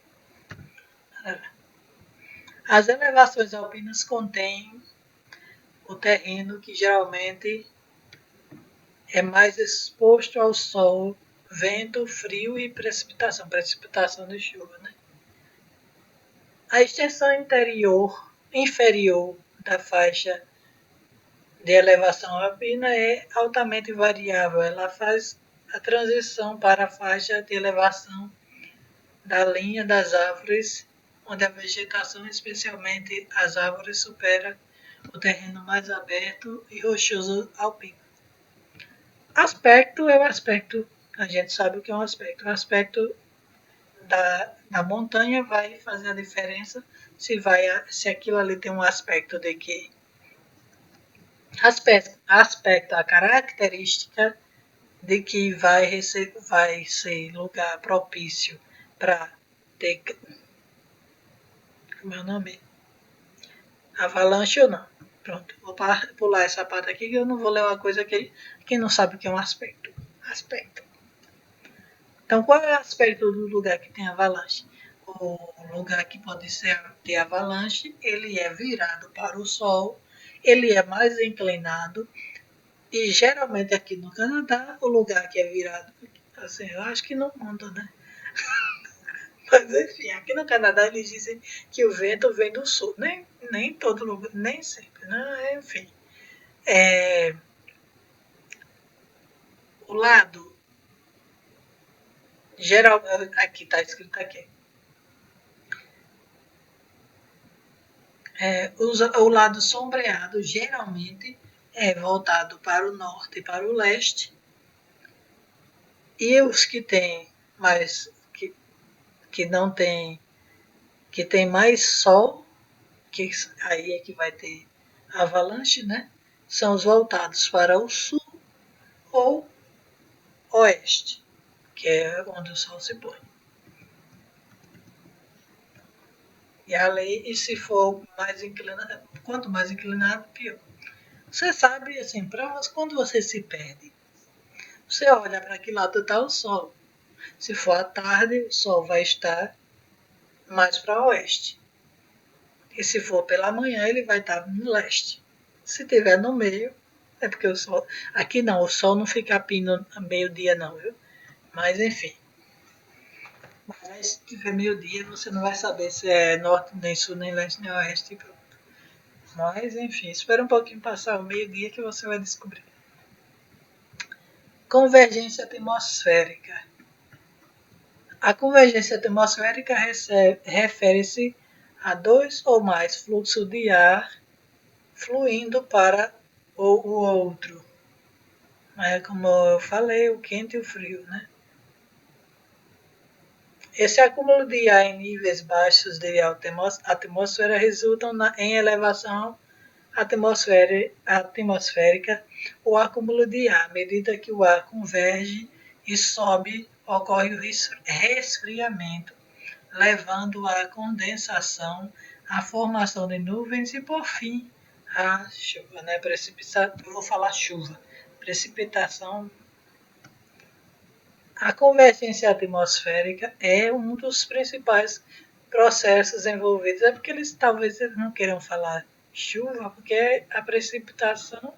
As elevações alpinas contêm o terreno que geralmente é mais exposto ao sol, vento, frio e precipitação, precipitação de chuva. Né? A extensão inferior da faixa de elevação alpina é altamente variável. Ela faz a transição para a faixa de elevação da linha das árvores, onde a vegetação, especialmente as árvores, supera o terreno mais aberto e rochoso alpino. Aspecto é o aspecto, a gente sabe o que é um aspecto. O aspecto da montanha vai fazer a diferença se aquilo ali tem um aspecto de que aspecto, a característica de que vai ser lugar propício para ter, como é o nome? Avalanche ou não. Pronto, vou pular essa parte aqui que eu não vou ler uma coisa que quem não sabe o que é um aspecto. Aspecto. Então, qual é o aspecto do lugar que tem avalanche? O lugar que pode ter avalanche, ele é virado para o sol, ele é mais inclinado e geralmente aqui no Canadá, o lugar que é virado, assim, eu acho que no mundo, né? Mas enfim, aqui no Canadá eles dizem que o vento vem do sul. Nem todo lugar, nem sempre, né? Enfim. É, o lado geral, aqui está escrito aqui. O lado sombreado geralmente é voltado para o norte e para o leste. E os que têm mais que não tem, que tem mais sol, que aí é que vai ter avalanche, né? São os voltados para o sul ou oeste, que é onde o sol se põe. E se for mais inclinado, quanto mais inclinado, pior. Você sabe, assim, quando você se perde, você olha para que lado está o sol. Se for à tarde, o sol vai estar mais para oeste. E se for pela manhã, ele vai estar no leste. Se tiver no meio, é porque o sol. Aqui não, o sol não fica a pino meio-dia, não, viu? Mas enfim. Mas se tiver meio-dia, você não vai saber se é norte, nem sul, nem leste, nem oeste. Pronto. Mas enfim, espera um pouquinho passar o meio-dia que você vai descobrir. Convergência atmosférica. A convergência atmosférica refere-se a dois ou mais fluxos de ar fluindo para o outro. É como eu falei, o quente e o frio, né? Esse acúmulo de ar em níveis baixos de atmosfera resultam em elevação atmosférica. O acúmulo de ar, à medida que o ar converge e sobe, ocorre o resfriamento, levando à condensação, à formação de nuvens e, por fim, à chuva, né? Eu vou falar chuva. Precipitação. A convergência atmosférica é um dos principais processos envolvidos. É porque eles talvez não queiram falar chuva, porque a precipitação,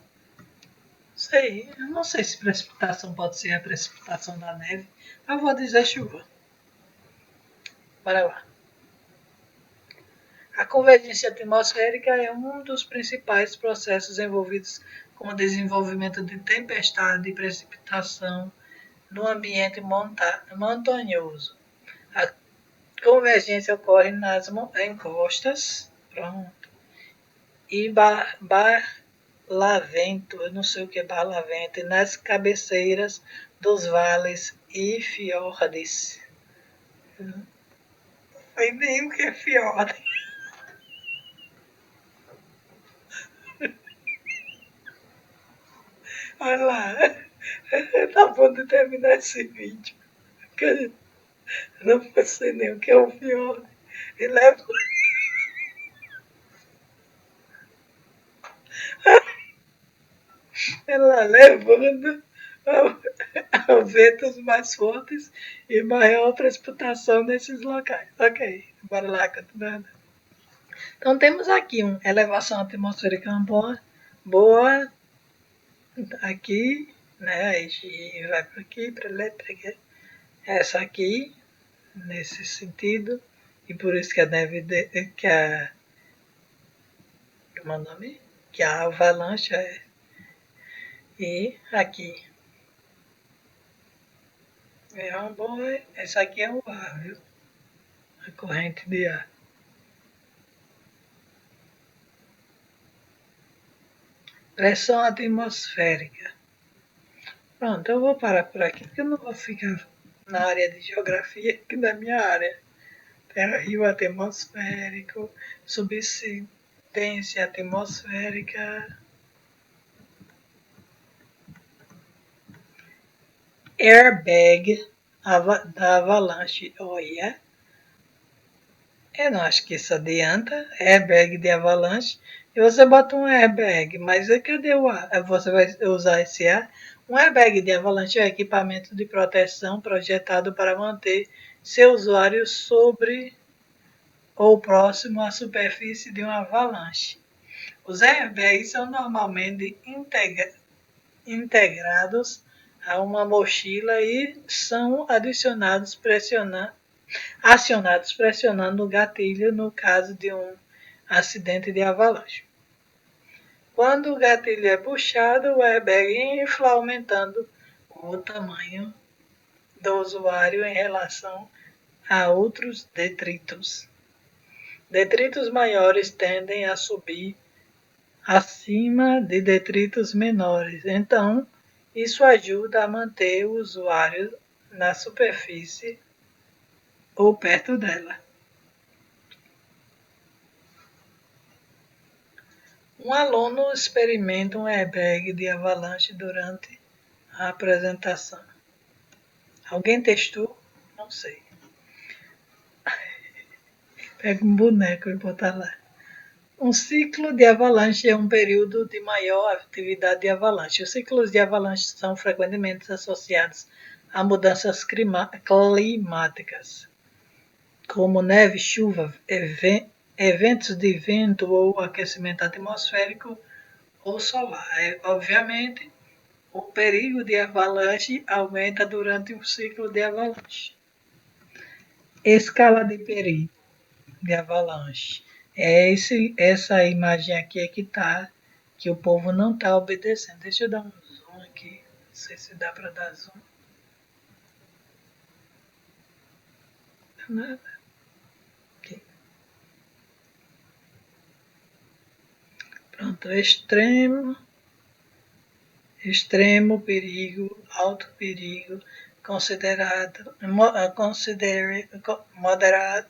sei, eu não sei se precipitação pode ser a precipitação da neve, mas eu vou dizer chuva. Bora lá. A convergência atmosférica é um dos principais processos envolvidos com o desenvolvimento de tempestade e precipitação no ambiente montanhoso. A convergência ocorre nas encostas, pronto, e barlavento, eu não sei o que é barlavento, e nas cabeceiras dos vales e fiordes. Não sei nem o que é fiorde. Olha lá, tá bom de terminar esse vídeo. Eu não sei nem o que é um fiorde. E leva. Ela levando a ventos mais fortes e maior precipitação nesses locais. Ok, bora lá, continuando. Então temos aqui uma elevação atmosférica boa aqui, né? A gente vai para aqui, para lá, para aqui. Essa aqui, nesse sentido, e por isso que a neve, como é o nome? Que a avalanche é. E aqui. É uma boa. Essa aqui é o ar, viu? A corrente de ar. Pressão atmosférica. Pronto, eu vou parar por aqui, porque eu não vou ficar na área de geografia, que da minha área. Terra, rio atmosférico, subsidência atmosférica, airbag da avalanche. Olha, eu não acho que isso adianta. Airbag de avalanche. E você bota um airbag, mas cadê o ar? Você vai usar esse ar? Um airbag de avalanche é um equipamento de proteção projetado para manter seu usuário sobre ou próximo à superfície de uma avalanche. Os airbags são normalmente integrados a uma mochila e são acionados pressionando o gatilho no caso de um acidente de avalanche. Quando o gatilho é puxado, o airbag infla, aumentando o tamanho do usuário em relação a outros detritos. Detritos maiores tendem a subir acima de detritos menores, então isso ajuda a manter o usuário na superfície ou perto dela. Um aluno experimenta um airbag de avalanche durante a apresentação. Alguém testou? Não sei. Pega um boneco e bota lá. Um ciclo de avalanche é um período de maior atividade de avalanche. Os ciclos de avalanche são frequentemente associados a mudanças climáticas, como neve, chuva, eventos de vento ou aquecimento atmosférico ou solar. Obviamente, o perigo de avalanche aumenta durante o ciclo de avalanche. Escala de perigo de avalanche. Essa imagem aqui é que tá, que o povo não está obedecendo. Deixa eu dar um zoom aqui. Não sei se dá para dar zoom. Nada. Aqui. Pronto, extremo perigo, alto perigo, moderado,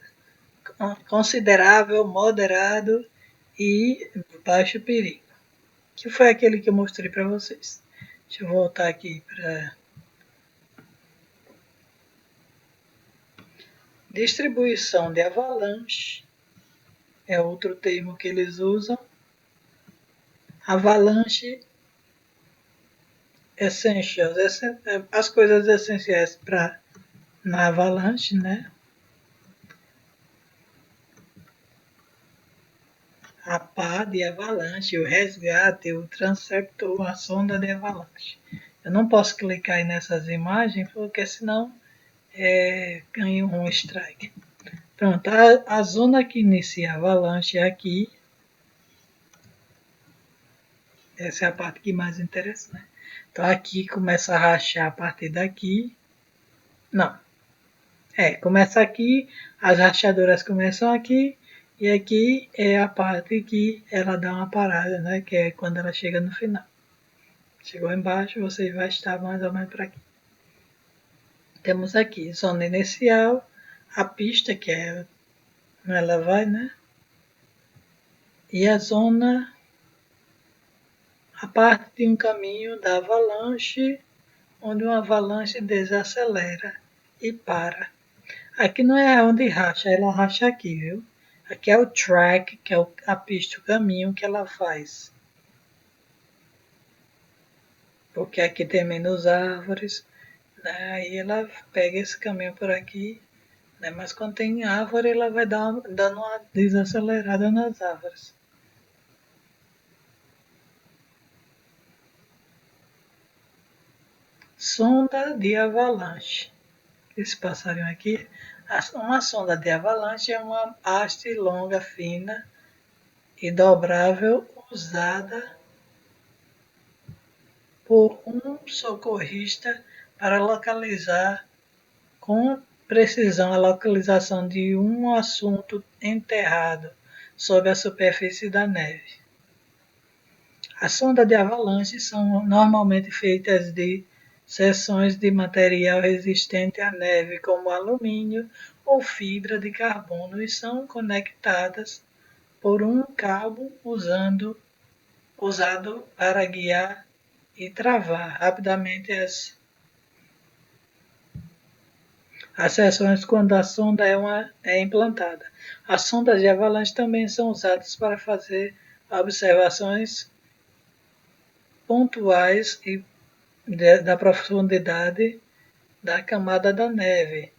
considerável, moderado e baixo perigo. Que foi aquele que eu mostrei para vocês. Deixa eu voltar aqui para distribuição de avalanche. É outro termo que eles usam. Avalanche essentials, as coisas essenciais para na avalanche, né? A pá de avalanche, o resgate, o transceptor, a sonda de avalanche. Eu não posso clicar aí nessas imagens porque senão ganho um strike. Pronto, a zona que inicia a avalanche é aqui. Essa é a parte que mais interessa, né? Então aqui começa a rachar a partir daqui. Não. Começa aqui, as rachaduras começam aqui, e aqui é a parte que ela dá uma parada, né? Que é quando ela chega no final. Chegou embaixo, você vai estar mais ou menos por aqui. Temos aqui zona inicial, a pista, que é ela vai, né? E a zona, a parte de um caminho da avalanche, onde uma avalanche desacelera e para. Aqui não é onde racha, ela racha aqui, viu? Aqui é o track, que é a pista, o caminho que ela faz. Porque aqui tem menos árvores, né? Aí ela pega esse caminho por aqui, né? Mas quando tem árvore, ela vai dando uma desacelerada nas árvores. Sonda de avalanche. Esse passarinho aqui, uma sonda de avalanche é uma haste longa, fina e dobrável usada por um socorrista para localizar com precisão a localização de um assunto enterrado sob a superfície da neve. As sondas de avalanche são normalmente feitas de seções de material resistente à neve, como alumínio ou fibra de carbono, e são conectadas por um cabo usado para guiar e travar rapidamente as seções quando a sonda é implantada. As sondas de avalanche também são usadas para fazer observações pontuais da profundidade da camada da neve,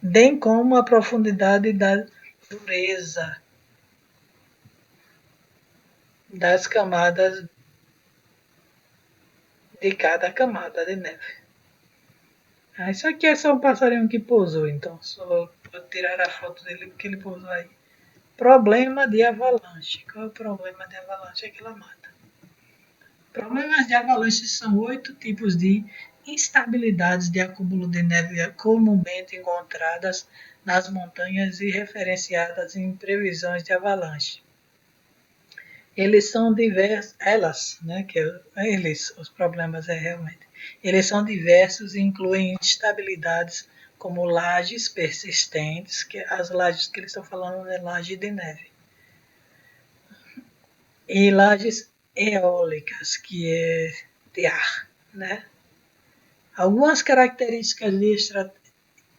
bem como a profundidade da dureza das camadas de cada camada de neve. Isso aqui é só um passarinho que pousou, então só vou tirar a foto dele porque ele pousou aí. Problema de avalanche. Qual é o problema de avalanche? É que ela mata. Problemas de avalanche são 8 tipos de instabilidades de acúmulo de neve comumente encontradas nas montanhas e referenciadas em previsões de avalanche. Eles são diversos, elas, né, os problemas realmente. Eles são diversos e incluem instabilidades como lajes persistentes, que as lajes que eles estão falando é laje de neve, e lajes eólicas, que é de ar, né? Algumas características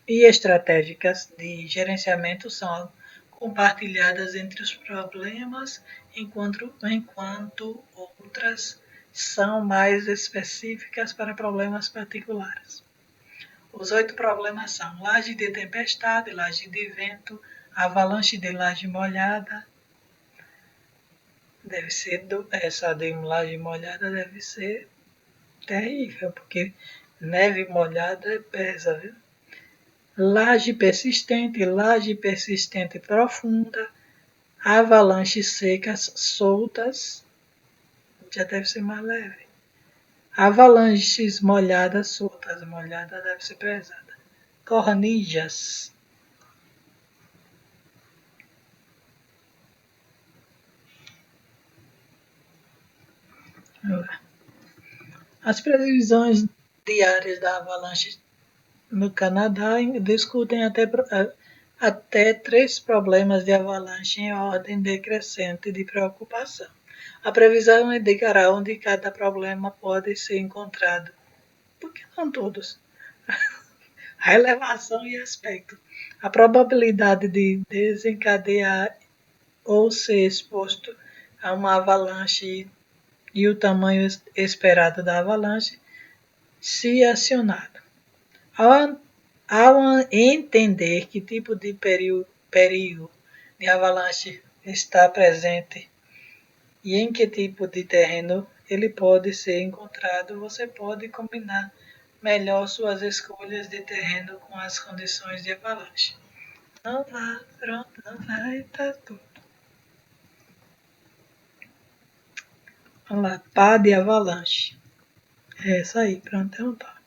e estratégicas de gerenciamento são compartilhadas entre os problemas, enquanto outras são mais específicas para problemas particulares. Os 8 problemas são laje de tempestade, laje de vento, avalanche de laje molhada. Deve ser essa de laje molhada deve ser terrível, porque neve molhada pesa, viu? Laje persistente profunda, avalanches secas soltas, já deve ser mais leve. Avalanches molhadas soltas, molhada deve ser pesada. Cornijas. As previsões diárias da avalanche no Canadá discutem até 3 problemas de avalanche em ordem decrescente de preocupação. A previsão indicará onde cada problema pode ser encontrado. Por que não todos? A elevação e aspecto. A probabilidade de desencadear ou ser exposto a uma avalanche e o tamanho esperado da avalanche, se acionado. Ao entender que tipo de perigo de avalanche está presente e em que tipo de terreno ele pode ser encontrado, você pode combinar melhor suas escolhas de terreno com as condições de avalanche. Não vai, pronto, não vai, tá tudo. Vamos lá, pá de avalanche. É essa aí, pronto, é um pá.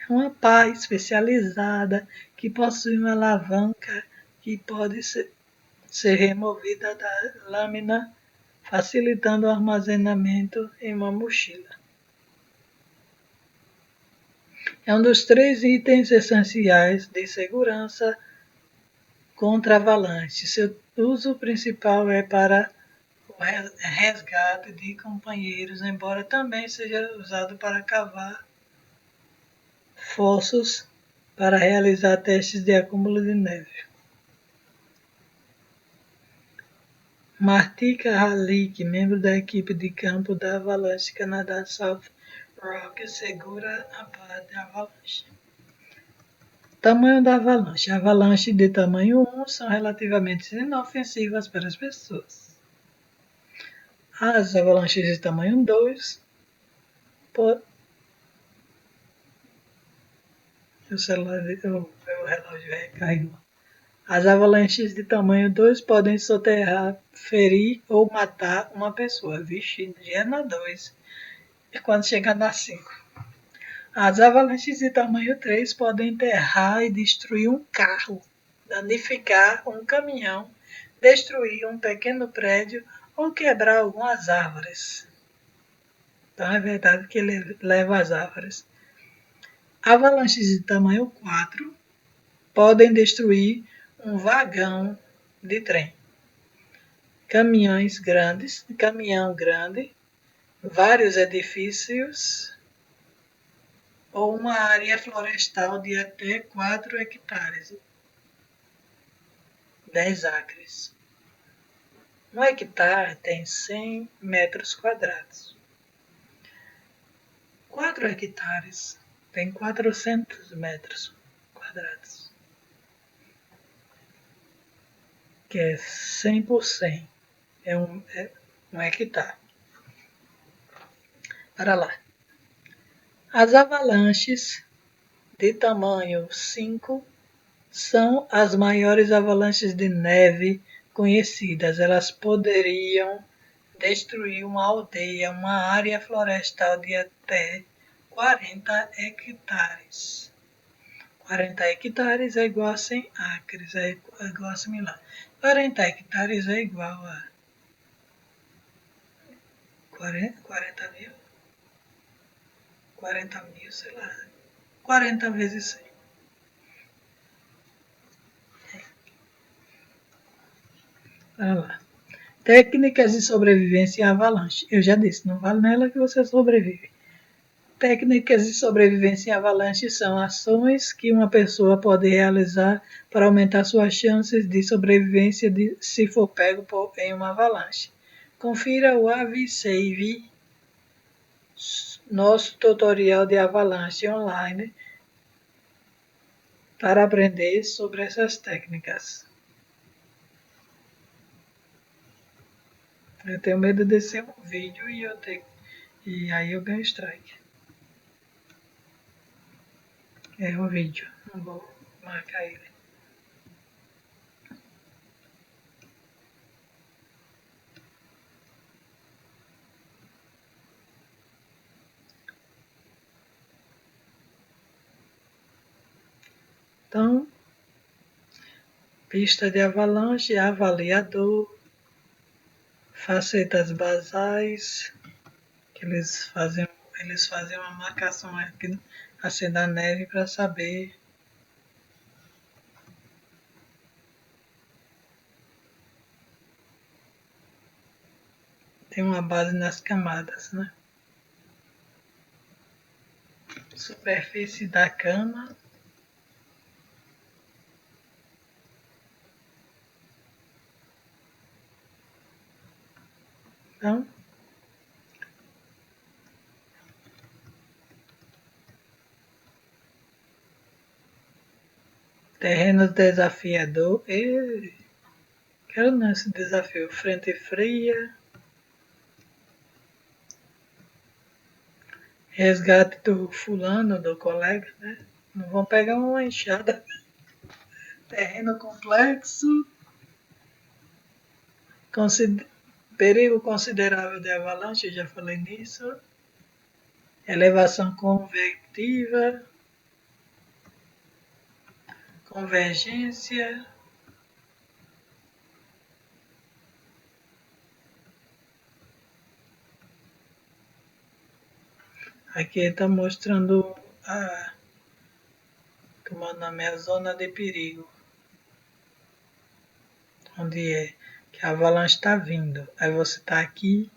É uma pá especializada que possui uma alavanca que pode ser removida da lâmina, facilitando o armazenamento em uma mochila. É um dos 3 itens essenciais de segurança contra avalanche. Seu uso principal é para o resgate de companheiros, embora também seja usado para cavar fossos para realizar testes de acúmulo de neve. Martika Halik, membro da equipe de campo da Avalanche Canadá South Rock, segura a pá de avalanche. Tamanho da avalanche. Avalanches de tamanho 1 são relativamente inofensivas para as pessoas. As avalanches de tamanho 2 o relógio recaiu. As avalanches de tamanho 2 podem soterrar, ferir ou matar uma pessoa. Vixe, já é na 2. E quando chegar na 5. As avalanches de tamanho 3 podem enterrar e destruir um carro, danificar um caminhão, destruir um pequeno prédio ou quebrar algumas árvores. Então é verdade que ele leva as árvores. Avalanches de tamanho 4 podem destruir um vagão de trem, caminhão grande, vários edifícios ou uma área florestal de até 4 hectares, 10 acres. Um hectare tem 100 metros quadrados. 4 hectares tem 400 metros quadrados, que é 100 por 100, é um hectare. Para lá. As avalanches de tamanho 5 são as maiores avalanches de neve conhecidas. Elas poderiam destruir uma aldeia, uma área florestal de até 40 hectares. 40 hectares é igual a 100 acres, é igual a similar. 40 hectares é igual a 40 mil? 40 mil, sei lá. 40 vezes 100. Olha lá. Técnicas de sobrevivência em avalanche. Eu já disse, não vale nela que você sobrevive. Técnicas de sobrevivência em avalanche são ações que uma pessoa pode realizar para aumentar suas chances de sobrevivência se for pego em uma avalanche. Confira o AviSave, nosso tutorial de avalanche online, para aprender sobre essas técnicas. Eu tenho medo de ser um vídeo e aí eu ganho strike. É um vídeo, não vou marcar ele. Então, pista de avalanche, avaliador, facetas basais, que eles fazem uma marcação aqui assim da neve para saber. Tem uma base nas camadas, né? Superfície da cama. Então, terreno desafiador. Quero não esse desafio. Frente fria. Resgate do fulano, do colega, né? Não vão pegar uma enxada. Terreno complexo. Perigo considerável de avalanche, já falei nisso. Elevação convectiva. Convergência. Aqui está mostrando como é o nome, a zona de perigo. Onde é que a avalanche está vindo. Aí você está aqui,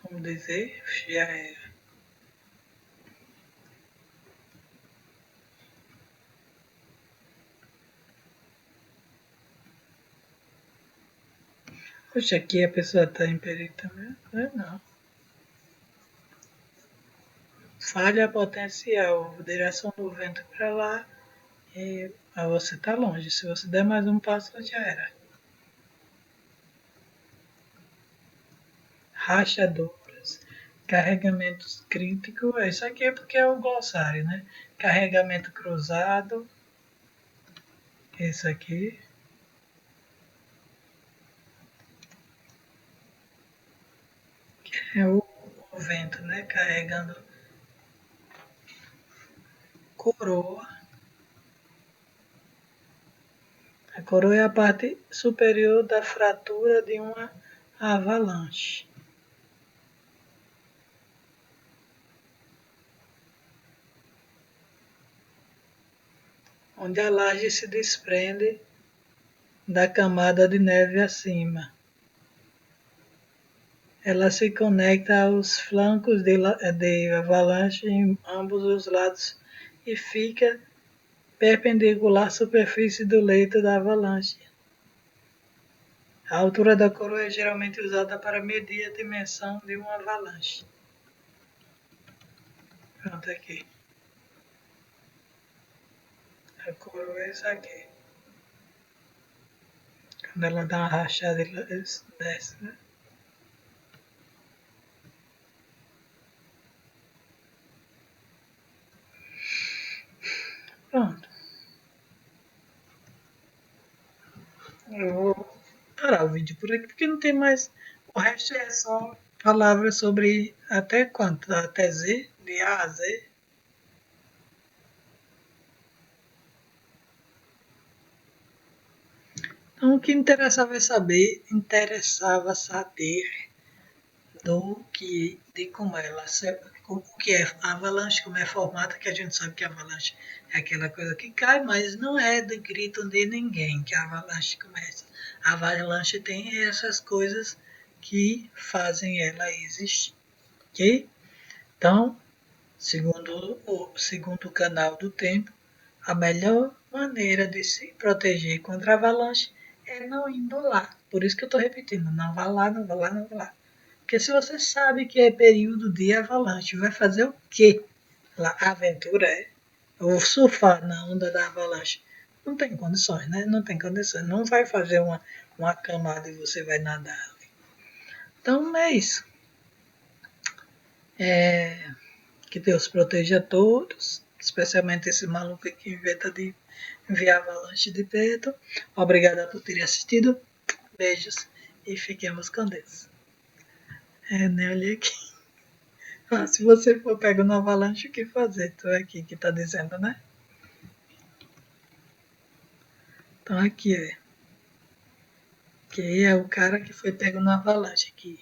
vamos dizer, já era. Poxa, aqui a pessoa está em perigo também? Não. Falha potencial, direção do vento para lá. Mas você está longe. Se você der mais um passo, já era. Rachaduras. Carregamentos críticos. Isso aqui é porque é o glossário, né? Carregamento cruzado. Esse aqui. Que é o vento, né? Carregando coroa. A coroa é a parte superior da fratura de uma avalanche. Onde a laje se desprende da camada de neve acima. Ela se conecta aos flancos de avalanche em ambos os lados e fica perpendicular à superfície do leito da avalanche. A altura da coroa é geralmente usada para medir a dimensão de uma avalanche. Pronto, aqui. A coroa é isso aqui. Quando ela dá uma rachada, ela desce, né? Pronto. Eu vou parar o vídeo por aqui porque não tem mais. O resto é só palavras sobre até quanto? Até Z, de A a Z. Então, o que interessava saber de como ela o que é avalanche, como é formada, que a gente sabe que a avalanche é aquela coisa que cai, mas não é de grito de ninguém que a avalanche começa. A avalanche tem essas coisas que fazem ela existir, ok? Então, segundo o canal do tempo, a melhor maneira de se proteger contra a avalanche é não indo lá. Por isso que eu estou repetindo, não vá lá, não vá lá, não vá lá. Porque se você sabe que é período de avalanche, vai fazer o quê? Lá, a aventura é. Ou surfar na onda da avalanche. Não tem condições, né? Não tem condições. Não vai fazer uma camada e você vai nadar ali. Então é isso. Que Deus proteja a todos, especialmente esse maluco que inventa de enviar avalanche de perto. Obrigada por terem assistido. Beijos e fiquemos com Deus. Nem olhei aqui. Se você for pego no avalanche, o que fazer? Tô aqui que tá dizendo, né? Então aqui é. Que é o cara que foi pego no avalanche aqui.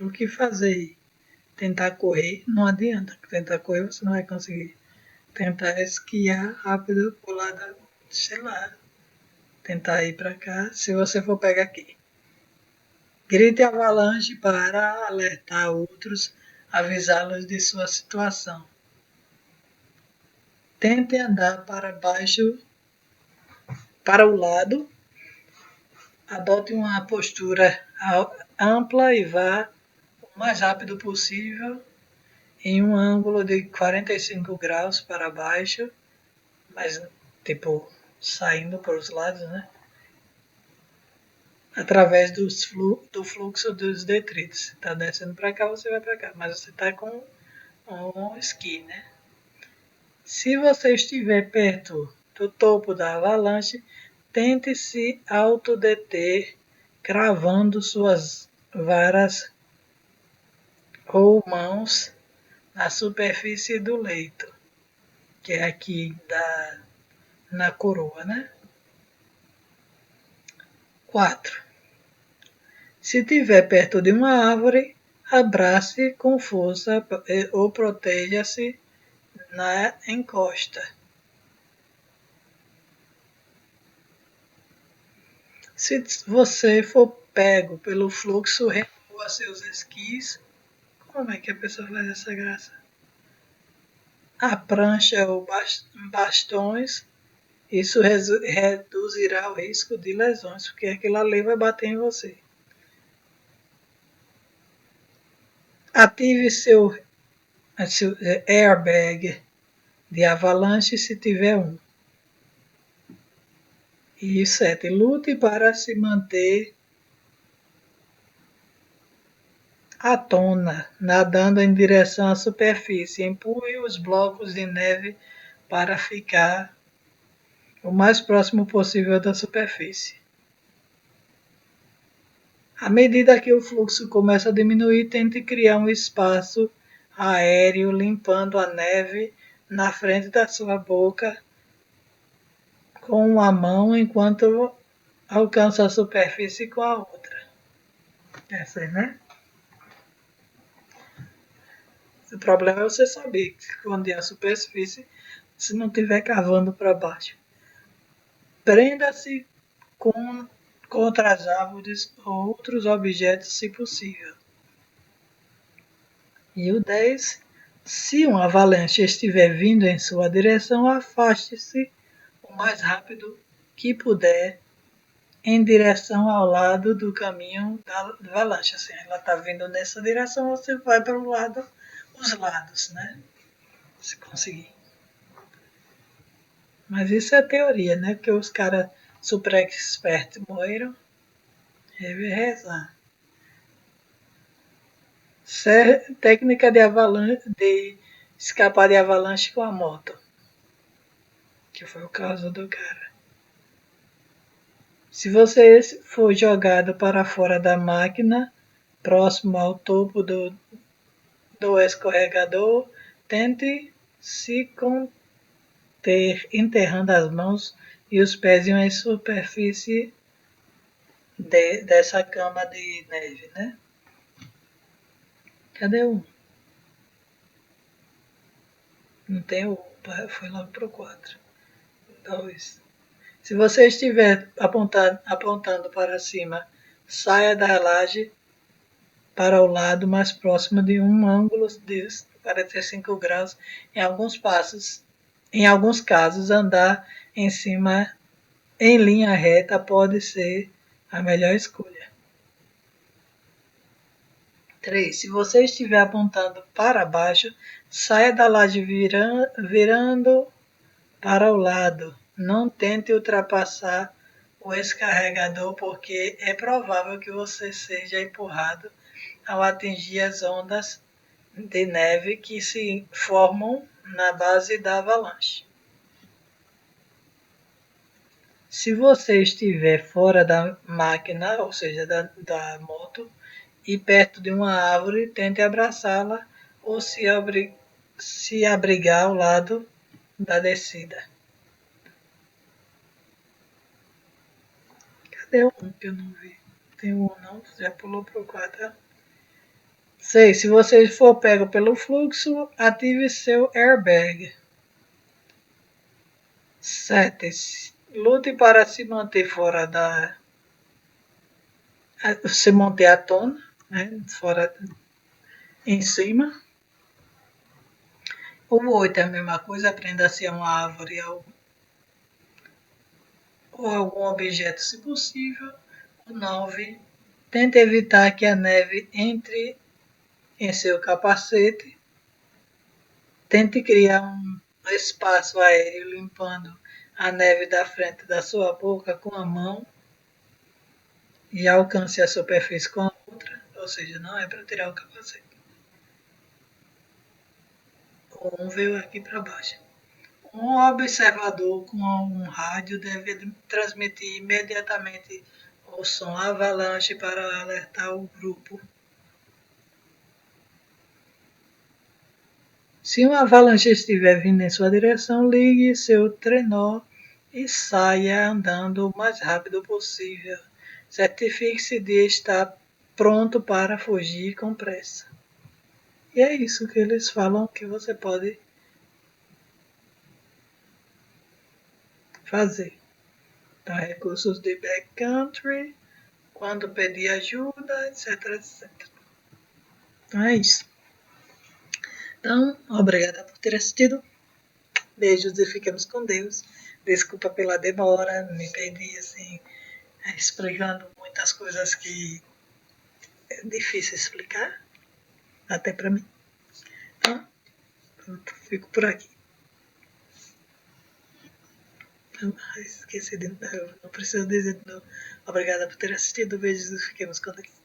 O que fazer? Tentar correr, não adianta. Tentar correr você não vai conseguir. Tentar esquiar rápido, pular da, sei lá. Tentar ir para cá, se você for pegar aqui. Grite avalanche para alertar outros, avisá-los de sua situação. Tente andar para baixo, para o lado. Adote uma postura ampla e vá o mais rápido possível em um ângulo de 45 graus para baixo, mas tipo saindo para os lados, né? Através do fluxo dos detritos. Está descendo para cá, você vai para cá, mas você está com um esqui, né? Se você estiver perto do topo da avalanche, tente se autodeter cravando suas varas ou mãos na superfície do leito, que é aqui na coroa, né? 4. Se estiver perto de uma árvore, abrace com força ou proteja-se na encosta. Se você for pego pelo fluxo, remova seus esquis. Como é que a pessoa faz essa graça? A prancha ou bastões, isso reduzirá o risco de lesões, porque aquilo ali vai bater em você. Ative seu airbag de avalanche se tiver um. E 7. Lute para se manter à tona, nadando em direção à superfície. Empurre os blocos de neve para ficar o mais próximo possível da superfície. À medida que o fluxo começa a diminuir, tente criar um espaço aéreo limpando a neve na frente da sua boca com uma mão enquanto alcança a superfície com a outra. Essa aí, né? O problema é você saber onde é a superfície se não estiver cavando para baixo. Prenda-se contra as árvores ou outros objetos se possível. E o 10. Se uma avalanche estiver vindo em sua direção, afaste-se o mais rápido que puder em direção ao lado do caminho da avalanche. Assim, ela está vindo nessa direção, você vai para o lado, os lados, né? Se conseguir. Mas isso é teoria, né? Porque os caras super expertos morreram. Deve rezar. Técnica de avalanche, de escapar de avalanche com a moto. Que foi o caso do cara. Se você for jogado para fora da máquina, próximo ao topo do escorregador, tente se conter enterrando as mãos e os pés em uma superfície dessa cama de neve, né? Cadê o 1? Não tem o 1, foi logo pro 4. 2. Se você estiver apontando para cima, saia da laje para o lado mais próximo de um ângulo de 45 graus. Em alguns casos, andar em cima em linha reta pode ser a melhor escolha. 3. Se você estiver apontando para baixo, saia da laje virando para o lado. Não tente ultrapassar o escarregador porque é provável que você seja empurrado ao atingir as ondas de neve que se formam na base da avalanche. Se você estiver fora da máquina, ou seja, da moto, e perto de uma árvore, tente abraçá-la ou se abrigar ao lado da descida. Cadê o 1 que eu não vi? Tem o 1 não? Já pulou para o 4. 6. Se você for pego pelo fluxo, ative seu airbag. 7. Lute para se manter fora da. Se manter à tona, né? Fora em cima. O 8 é a mesma coisa, aprenda a ser uma árvore ou algum objeto, se possível. O 9, tente evitar que a neve entre em seu capacete. Tente criar um espaço aéreo limpando a neve da frente da sua boca com a mão e alcance a superfície com a outra, ou seja, não é para tirar o capacete. O 1 veio aqui para baixo. Um observador com um rádio deve transmitir imediatamente o som avalanche para alertar o grupo. Se uma avalanche estiver vindo em sua direção, ligue seu trenó e saia andando o mais rápido possível. Certifique-se de estar pronto para fugir com pressa. E é isso que eles falam que você pode fazer. Então, recursos de backcountry, quando pedir ajuda, etc, etc. Então é isso. Então, obrigada por ter assistido. Beijos e fiquemos com Deus. Desculpa pela demora, me perdi assim, explicando muitas coisas que é difícil explicar, até para mim. Então, fico por aqui. Esqueci de novo, não preciso dizer de novo. Obrigada por ter assistido. Beijos e fiquemos com Deus.